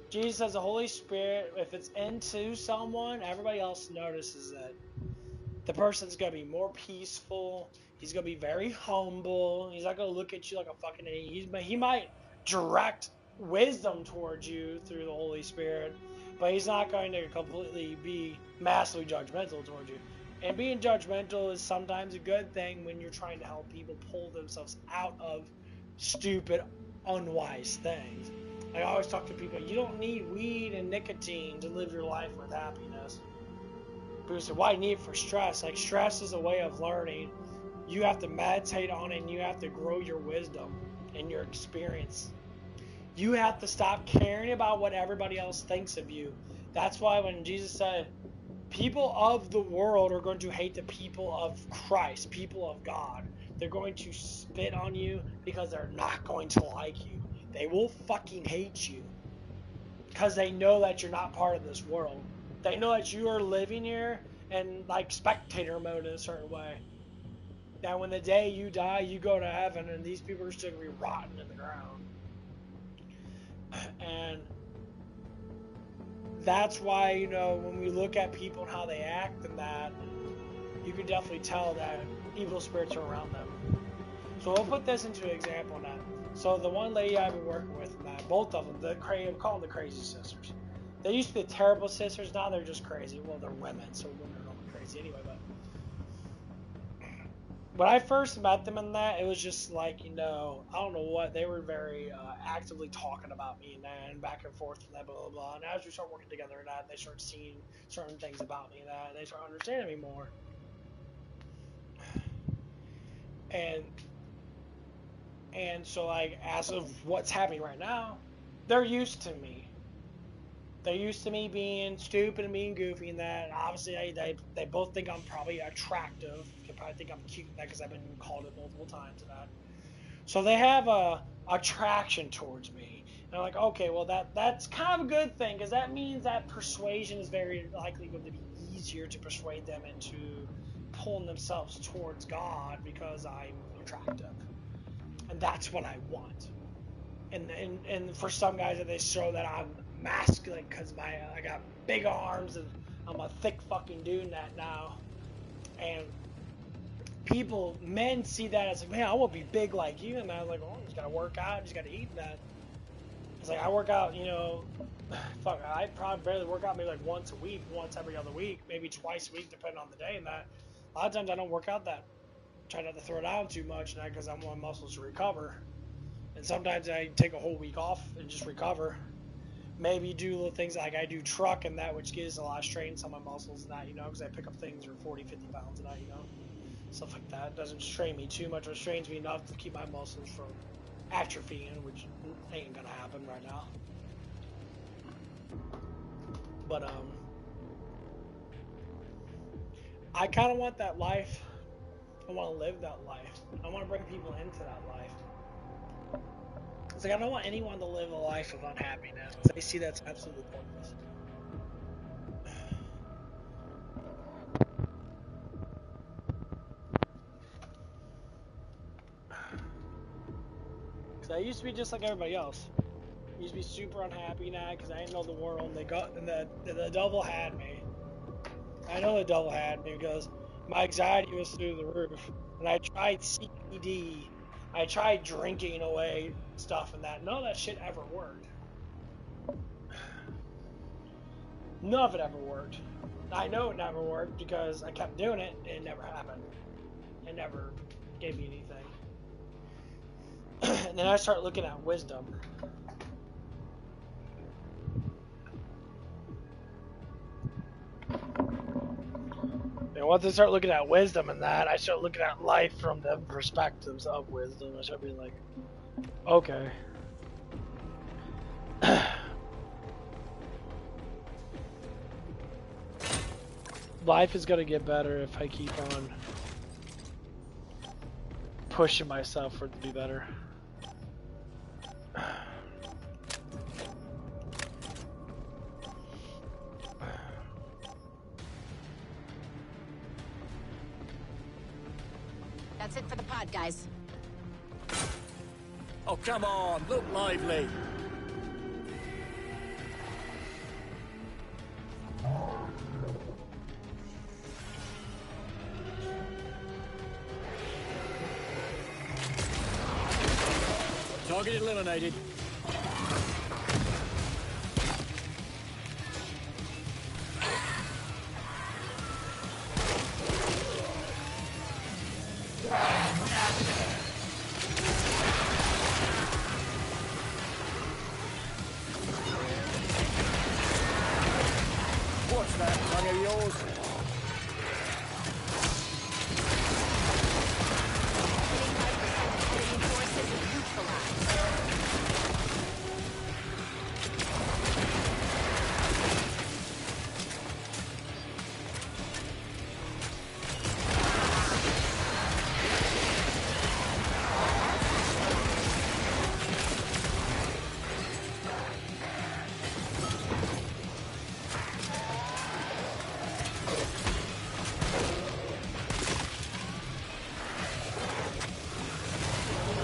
Jesus says the Holy Spirit, if it's into someone, everybody else notices it. The person's going to be more peaceful. He's going to be very humble. He's not going to look at you like a fucking idiot. He might direct wisdom towards you through the Holy Spirit, but he's not going to completely be massively judgmental towards you. And being judgmental is sometimes a good thing when you're trying to help people pull themselves out of stupid, unwise things. I always talk to people, you don't need weed and nicotine to live your life with happiness. People say, why need it for stress? Like, stress is a way of learning. You have to meditate on it, and you have to grow your wisdom and your experience. You have to stop caring about what everybody else thinks of you. That's why when Jesus said, people of the world are going to hate the people of Christ, people of God. They're going to spit on you because they're not going to like you. They will fucking hate you because they know that you're not part of this world. They know that you are living here in like spectator mode in a certain way. Now, when the day you die, you go to heaven, and these people are still going to be rotting in the ground. And that's why, you know, when we look at people and how they act and that, you can definitely tell that evil spirits are around them. So we'll put this into an example now. So the one lady I've been working with, and that, both of them, I'm calling the crazy sisters. They used to be the terrible sisters, now they're just crazy. Well, they're women, so women are normally crazy anyway, but when I first met them in that, it was just like, you know, I don't know what, they were very actively talking about me and that, and back and forth and that, blah, blah, blah. And as we start working together and that, they start seeing certain things about me and that, and they start understanding me more. And so, like, as of what's happening right now, they're used to me. They're used to me being stupid and being goofy and that. And obviously, they both think I'm probably attractive. They probably think I'm cute and that because I've been called it multiple times and that. So they have a attraction towards me. And I'm like, okay, well, that's kind of a good thing because that means that persuasion is very likely going to be easier to persuade them into pulling themselves towards God because I'm attractive. And that's what I want. And for some guys, they show that I'm masculine because I got big arms and I'm a thick fucking dude now. And men see that as like, man, I want to be big like you. And I was like, oh, you just gotta work out, you just gotta eat that. It's like I work out, you know, I probably barely work out maybe like once a week, once every other week, maybe twice a week, depending on the day. And that a lot of times I don't work out that. Try not to throw it out too much now because I want my muscles to recover. And sometimes I take a whole week off and just recover. Maybe do little things like I do truck and that, which gives a lot of strain on my muscles and that, you know, because I pick up things that are 40, 50 pounds and that, you know, stuff like that. It doesn't strain me too much, but strains me enough to keep my muscles from atrophying, which ain't gonna happen right now. But I kind of want that life. I want to live that life. I want to bring people into that life. It's like I don't want anyone to live a life of unhappiness. I see that's absolutely pointless. Because I used to be just like everybody else. I used to be super unhappy now because I didn't know the world. And the devil had me. I know the devil had me because my anxiety was through the roof. And I tried CBD. I tried drinking away stuff and that. None of that shit ever worked. None of it ever worked. I know it never worked because I kept doing it and it never happened. It never gave me anything. And then I start looking at wisdom. And once I start looking at wisdom and that, I start looking at life from the perspectives of wisdom. I start being like, okay. Life is gonna get better if I keep on pushing myself for it to be better. That's it for the pod, guys. Oh, come on, look lively. Target eliminated. What's that tongue of yours?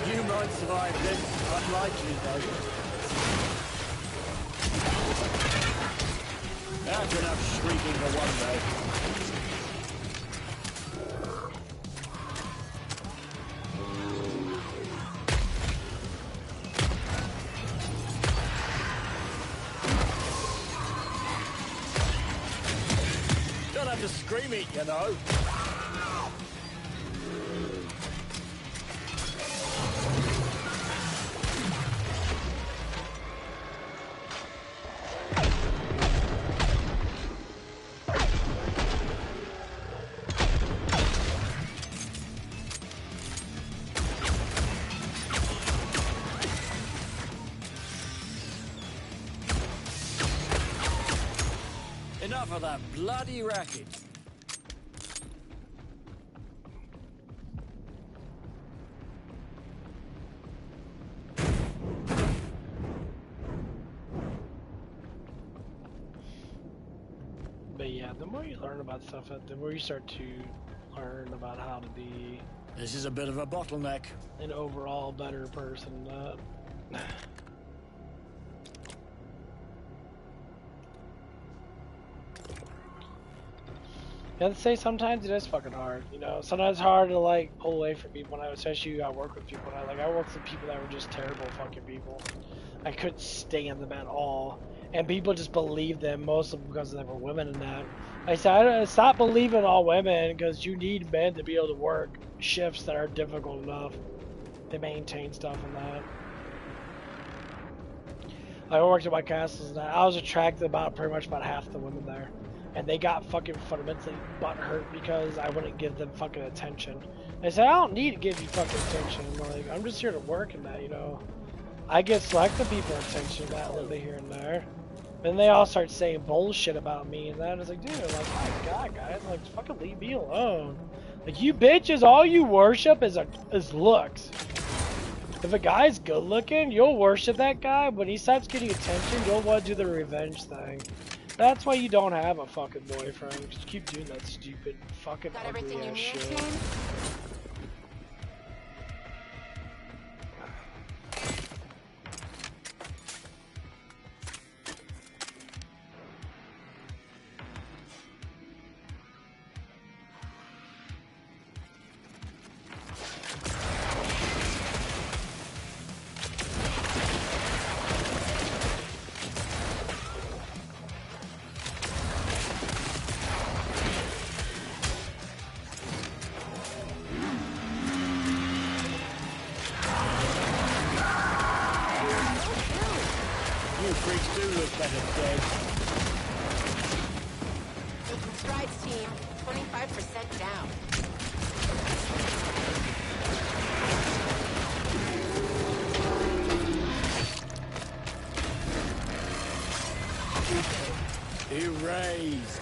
You might survive this. Unlikely, though. That's enough shrieking for one day. Don't have to scream it, you know. Enough of that bloody racket. But yeah, the more you learn about stuff, the more you start to learn about how to be This is a bit of a bottleneck. an overall better person. You have to say sometimes it is fucking hard, you know. Sometimes it's hard to like pull away from people, and especially you gotta work with people. I worked with people that were just terrible fucking people. I couldn't stand them at all, and people just believed them, most of them because they were women and that. I said, I stopped believing all women because you need men to be able to work shifts that are difficult enough to maintain stuff and that. I worked at my castles and that. I was attracted about pretty much about half the women there. And they got fucking fundamentally butthurt because I wouldn't give them fucking attention. They said, I don't need to give you fucking attention. I'm like, I'm just here to work and that, you know. I give selective people attention that a little bit here and there. Then they all start saying bullshit about me and that. I was like, dude, like, my god, guys, like, fucking leave me alone. Like, you bitches, all you worship is looks. If a guy's good looking, you'll worship that guy. When he starts getting attention, you'll want to do the revenge thing. That's why you don't have a fucking boyfriend. Just keep doing that stupid fucking Got everything ugly you ass need, shit. team? do look better dead. Taking strides, team. 25% down. Erased.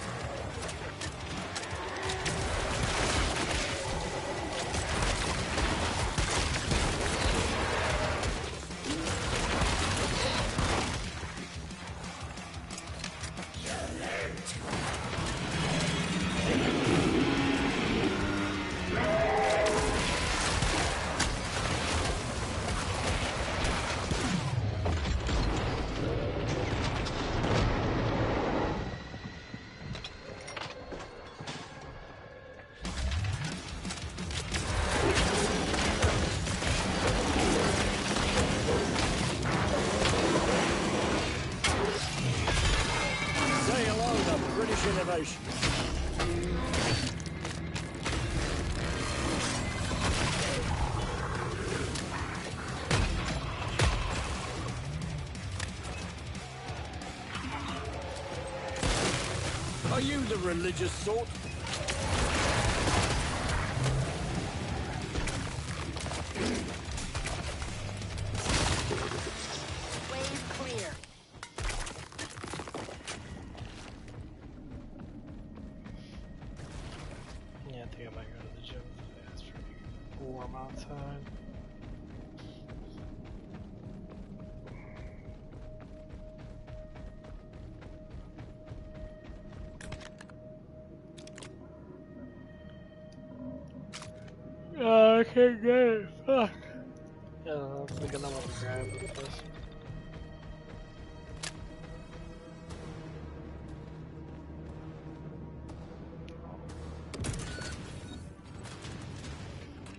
Say hello to British innovation. Are you the religious sort? Wave clear. Yeah, I think I might go to the gym today. It's pretty warm outside. Oh, I can't get it. Fuck. Yeah, I'm thinking I'm gonna grab this.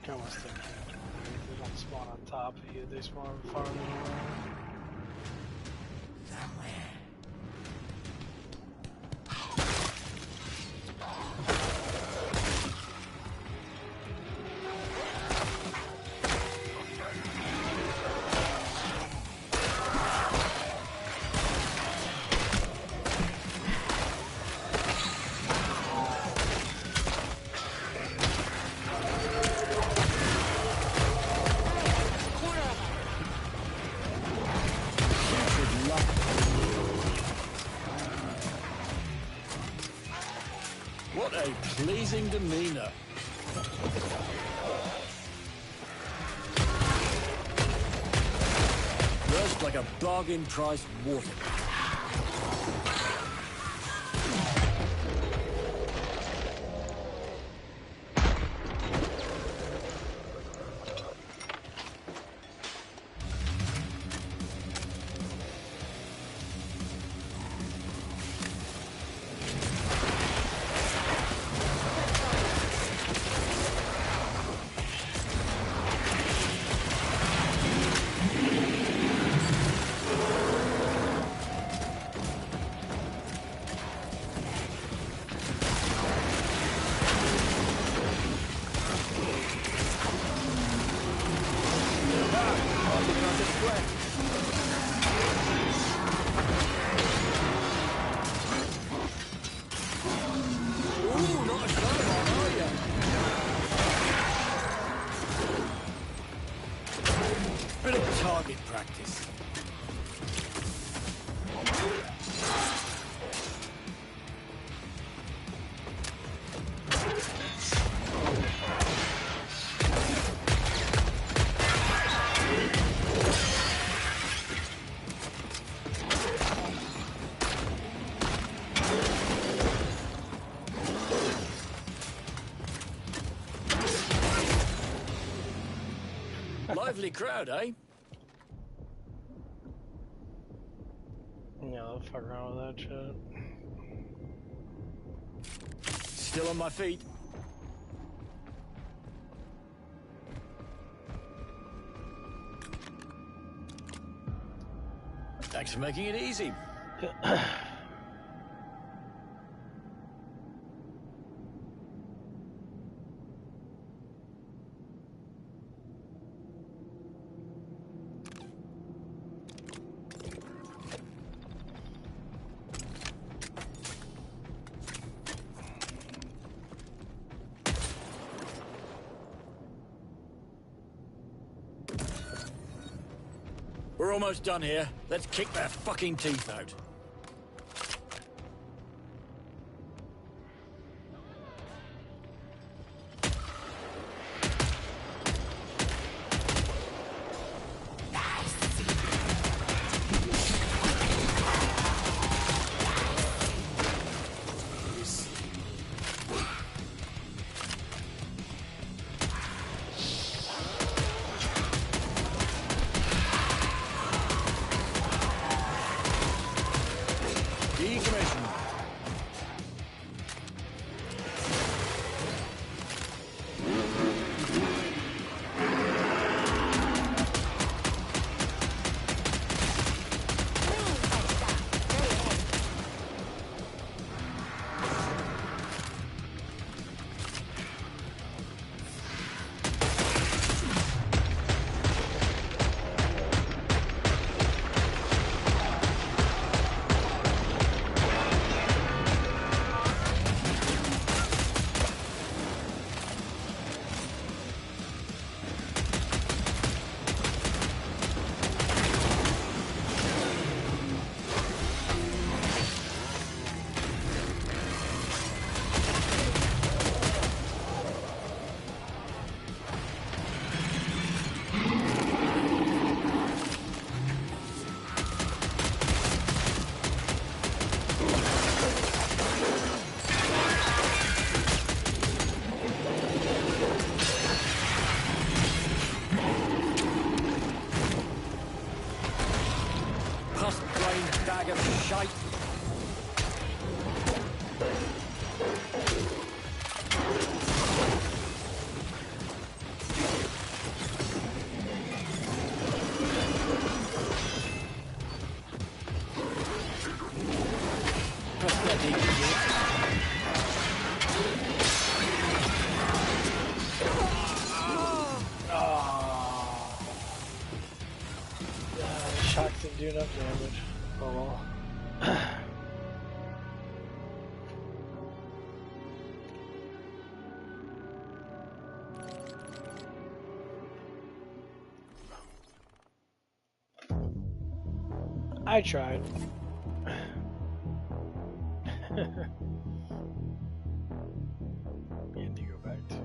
I almost think they don't spawn on top of you, they spawn farther away. What a pleasing demeanor. Just like a bargain price water. Ooh, not a shot, are ya? Bit of target practice. Lively crowd, eh? Yeah, I'll fuck around with that shit. Still on my feet. Thanks for making it easy. We're almost done here. Let's kick their fucking teeth out. Bag of shite. Shock didn't do enough damage. Oh well. I tried. Need to go back to.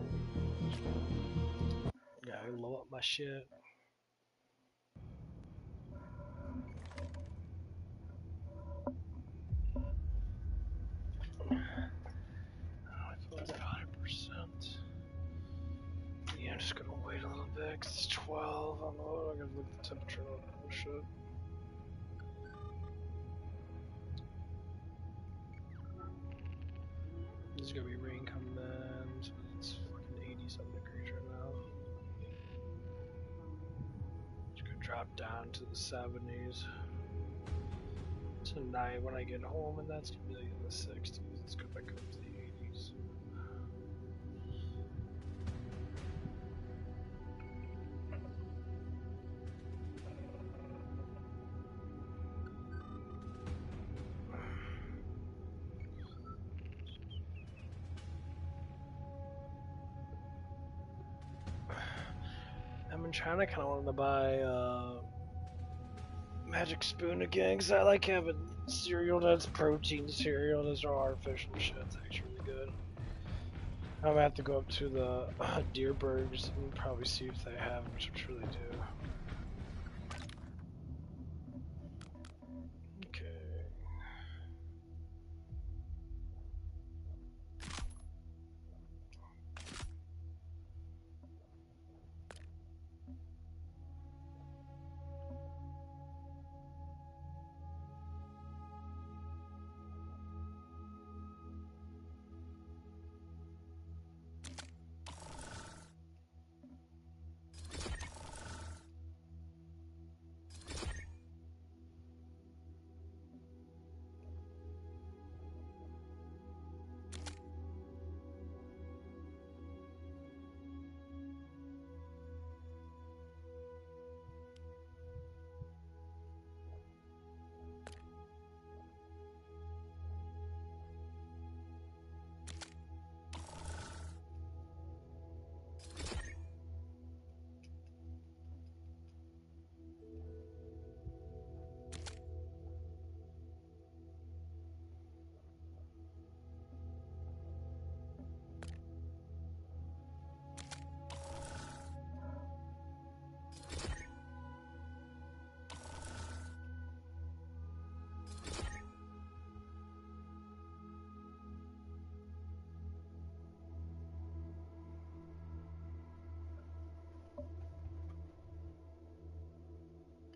Gotta load up my shit. It's at 100%. Yeah, I'm just gonna wait a little bit because it's 12 on the load. I'm gonna look at the temperature and shit. There's gonna be rain coming in, so it's fucking 80-something degrees right now. It's gonna drop down to the 70s tonight when I get home, and that's gonna be like in the 60s. Let's go back up to the 80s. I've been trying to kind of want to buy Magic Spoon again because I like having cereal that's protein cereal. There's no artificial shit. It's actually really good. I'm gonna have to go up to the Deerbergs and probably see if they have, which really do. Okay.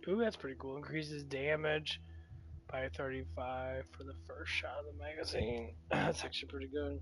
Ooh, that's pretty cool. Increases damage by 35 for the first shot of the magazine. That's actually pretty good.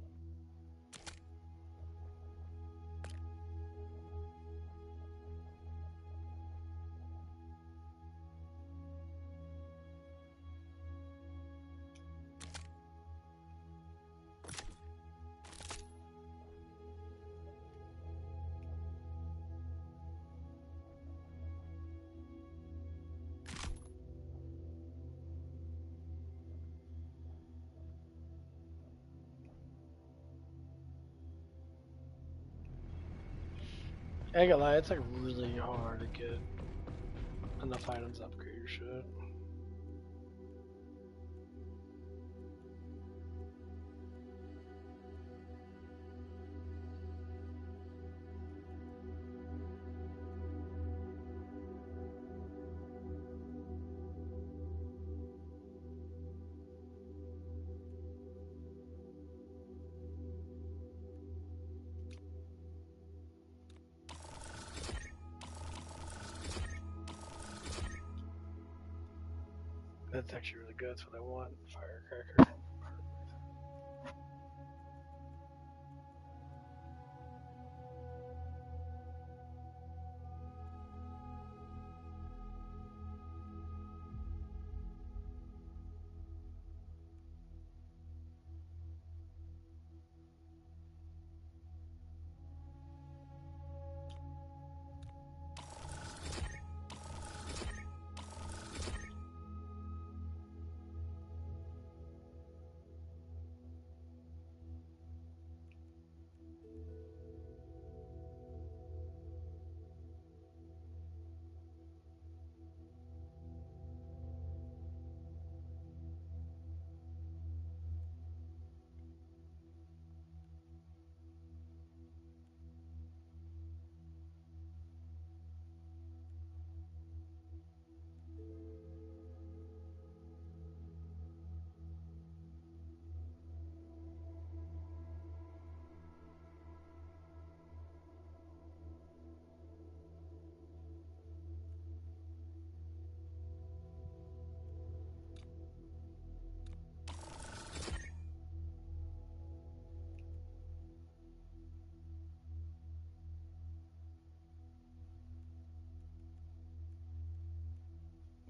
I ain't gonna lie, it's like really hard to get enough items to upgrade your shit. That's actually really good. That's what I want. Firecracker.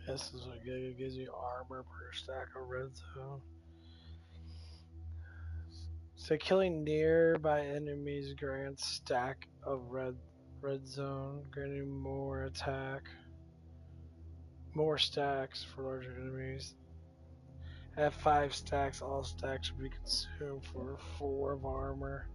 This is what it gives you armor per stack of red zone. So killing nearby enemies grants stack of red zone, granting more attack, more stacks for larger enemies. At 5 stacks, all stacks will be consumed for 4 of armor.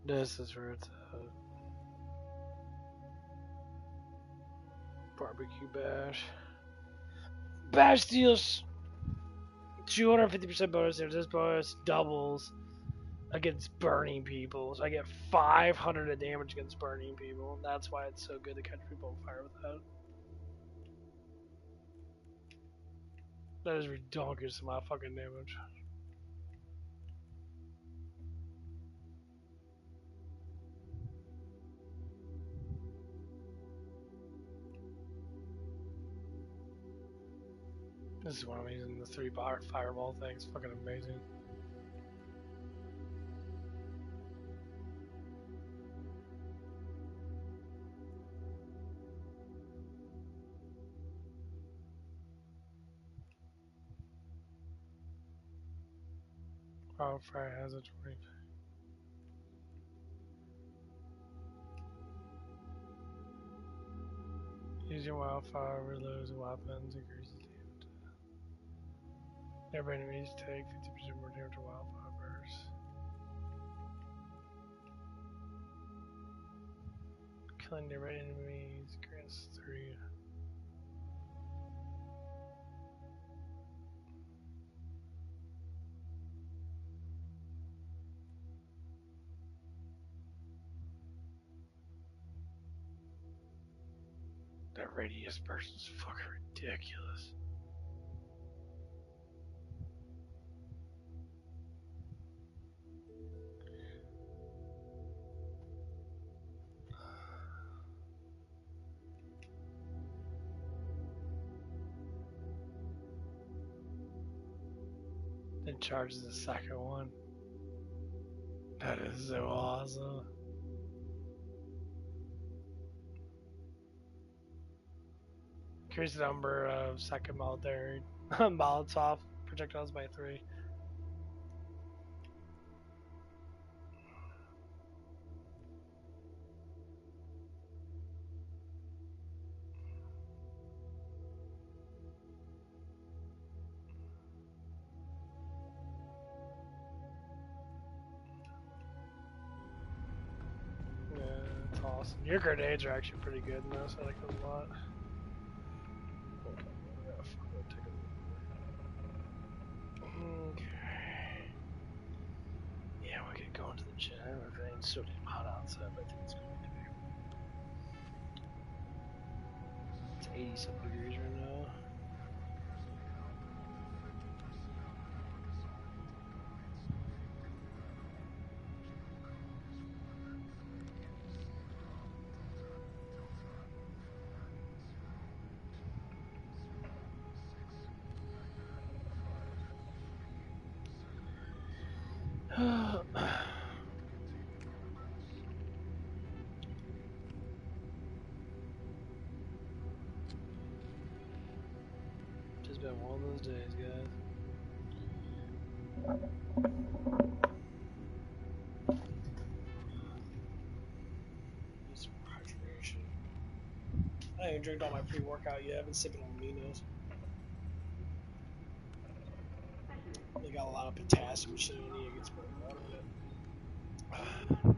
This is where it's at. Barbecue bash. Bash deals 250% bonus. There's this bonus doubles against burning people. So I get 500 of damage against burning people. And that's why it's so good to catch people on fire with that. That is ridiculous amount of fucking damage. This is why I'm using the 3-bar fireball thing. It's fucking amazing. Wildfire has a 20. Using wildfire reloads weapons increases damage. Nearby enemies take 50% more damage to wildfire bursts. Killing nearby enemies grants 3. That radius burst is fucking ridiculous. Then charges the second one. That is so awesome. Increase the number of second military Molotov projectiles by 3. Yeah, that's awesome. Your grenades are actually pretty good in this. I like them a lot. Okay. Yeah, we'll get going to the gym. Everything's so damn hot outside, but I think it's going to be. It's 80 some degrees right now. Just been one of those days, guys. Need some hydration. I ain't drank all my pre-workout yet. I've been sipping on aminos. They got a lot of potassium shit in it. It gets more water in it.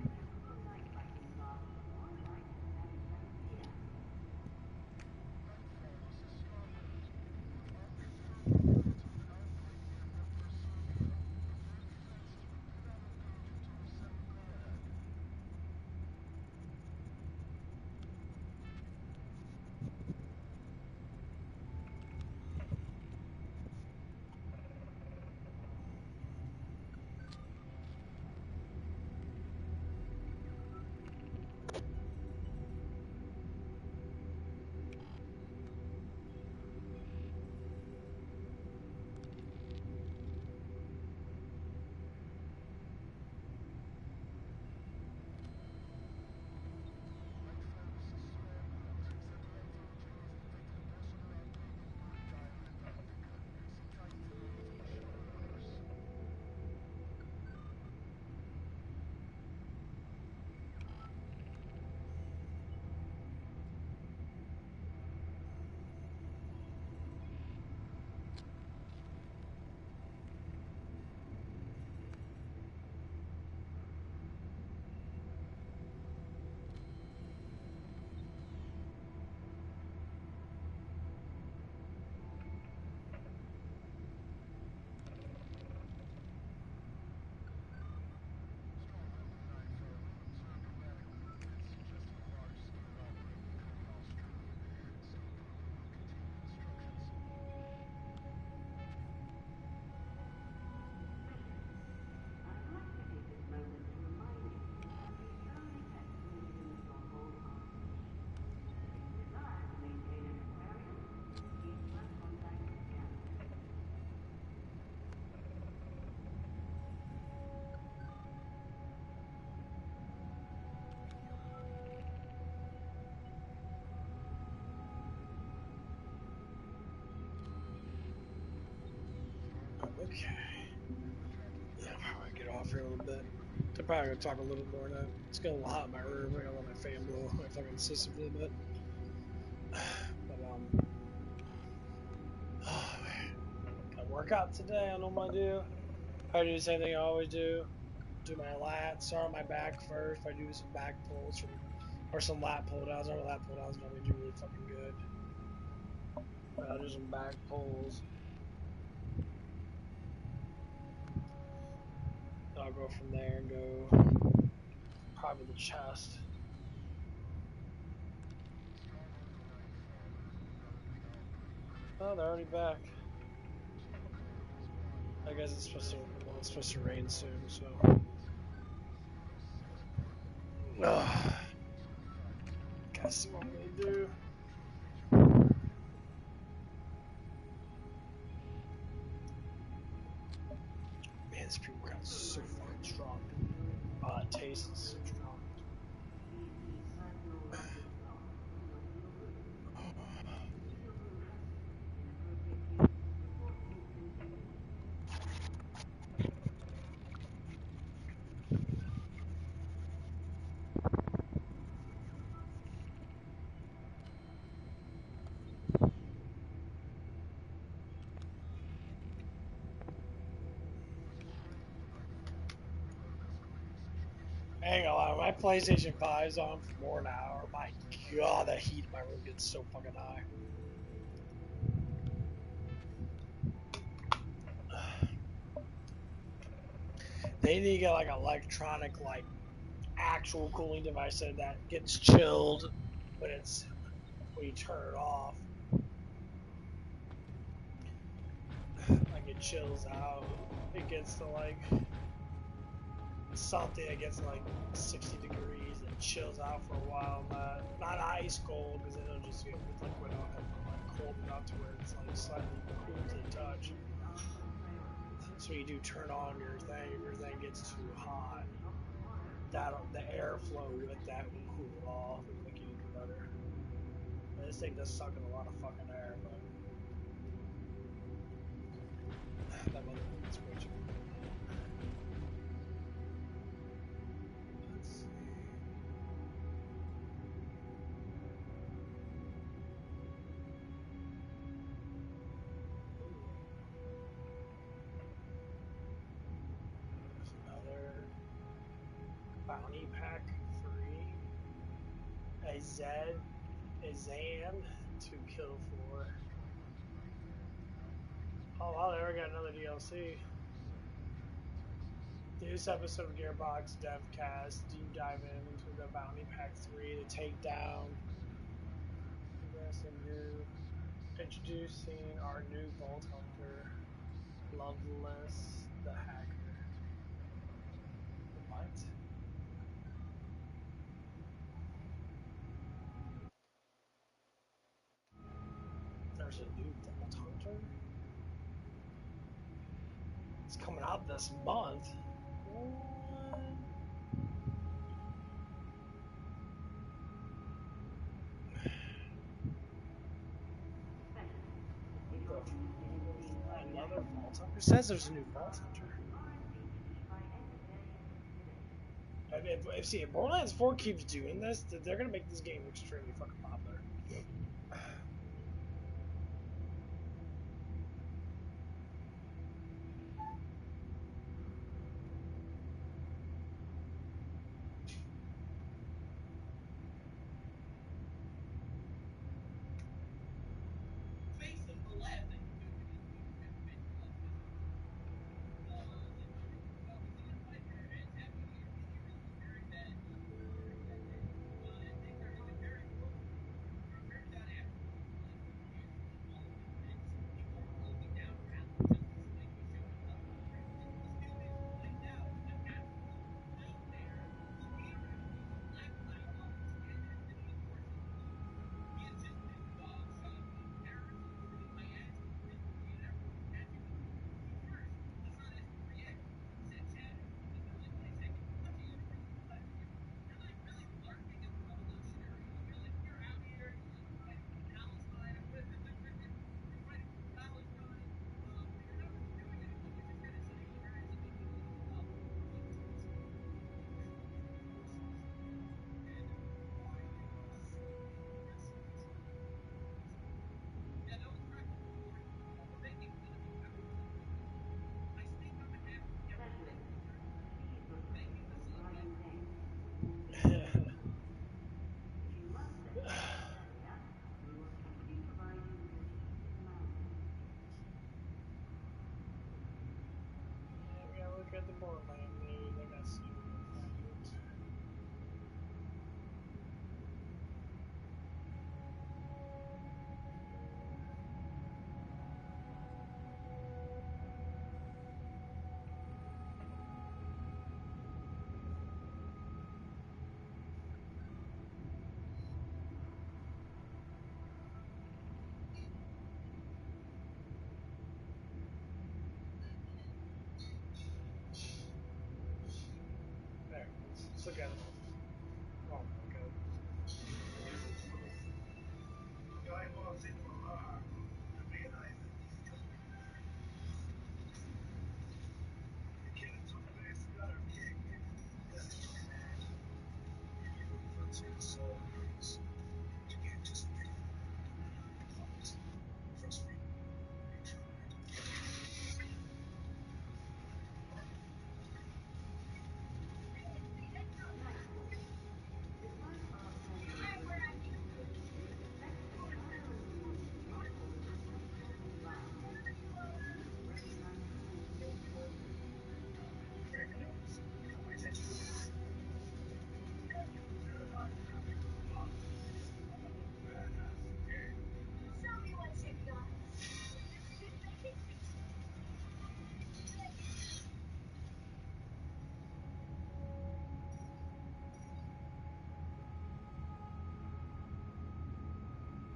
Okay. Yeah, I'll probably get off here a little bit. I'm probably gonna talk a little more now. It's getting a little hot in my room. I gotta let my fan blow my fucking system a little bit. But oh man, I work out today. I don't know what I do. I do the same thing I always do. Do my lats. Start on my back first. I do some back pulls or some lat pull downs. Our lat pull downs normally do really fucking good. But I'll do some back pulls. I'll go from there and go probably the chest. Oh, they're already back. I guess it's supposed to rain soon, so. Ugh. Gotta see what I'm gonna do. Man, this pre-workout is so fucking strong. It tastes so strong. Hang on, my PlayStation 5's on for more than an hour. My god, the heat in my room gets so fucking high. They need to get like electronic, like actual cooling device that gets chilled when you turn it off. Like it chills out. It gets to like something that gets like 60 degrees and chills out for a while. Not ice cold, because then it'll just get liquid up, but like cold enough to where it's like slightly cool to the touch. So you do turn on your thing. If your thing gets too hot, the airflow with that will cool it off and make it even better. And this thing does suck in a lot of fucking air, but that motherfucker's way too. Let's see. There's another bounty pack free. A Zan to KillingFloor. Oh wow, there we got another DLC. This episode of Gearbox Devcast deep dive into the Bounty Pack 3, the Takedown. Progressing new. Introducing our new Vault Hunter, Loveless the Hacker. What? There's a new Vault Hunter? It's coming out this month. What? Another Vault Hunter? It says there's a new Vault Hunter. If Borderlands 4 keeps doing this, they're gonna make this game extremely fucking popular.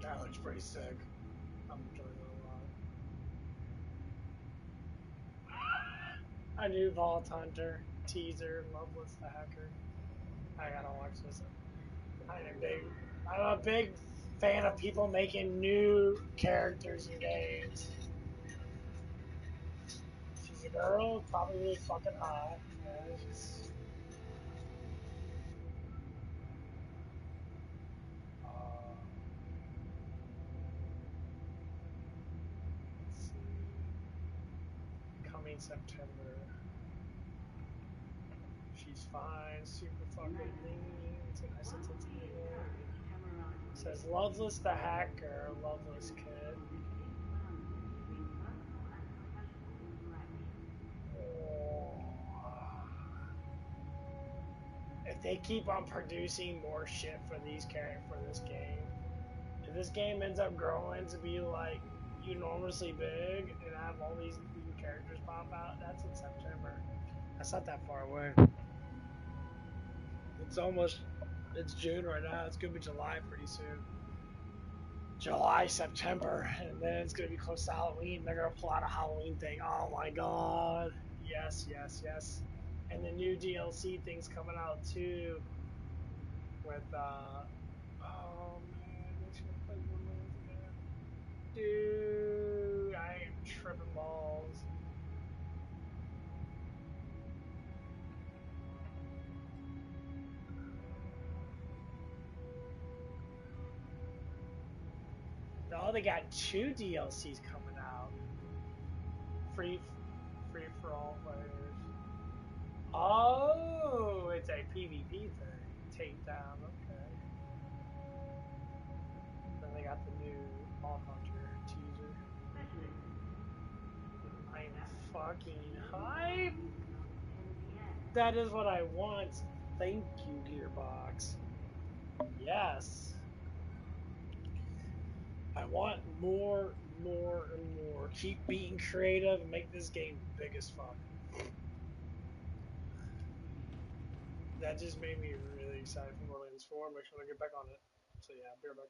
That looks pretty sick. I'm enjoying it a lot. A new Vault Hunter teaser, Loveless the Hacker. I gotta watch this. I'm a big fan of people making new characters in games. She's a girl, probably really fucking hot. Yeah, she's. Let's see. Coming September. She's fine, super fucking lean. It's a nice sense of humor. Says Loveless the Hacker, Loveless Kid. If they keep on producing more shit for this game, if this game ends up growing to be like enormously big and have all these new characters pop out, that's in September. That's not that far away. It's June right now. It's gonna be July pretty soon. July, September, and then it's gonna be close to Halloween. They're gonna pull out a Halloween thing. Oh my god. Yes, yes, yes. And the new DLC thing's coming out too. With oh man, makes me play Borderlands again. Dude, I am tripping balls. Oh, they got 2 DLCs coming out. Free for all players. Oh, it's a PvP thing. Takedown, okay. Then they got the new Vault Hunter teaser. I'm fucking hype. That is what I want. Thank you, Gearbox. Yes. I want more, and more. Keep being creative and make this game big as fuck. That just made me really excited for Borderlands 4. Make sure to get back on it. So yeah, be right back.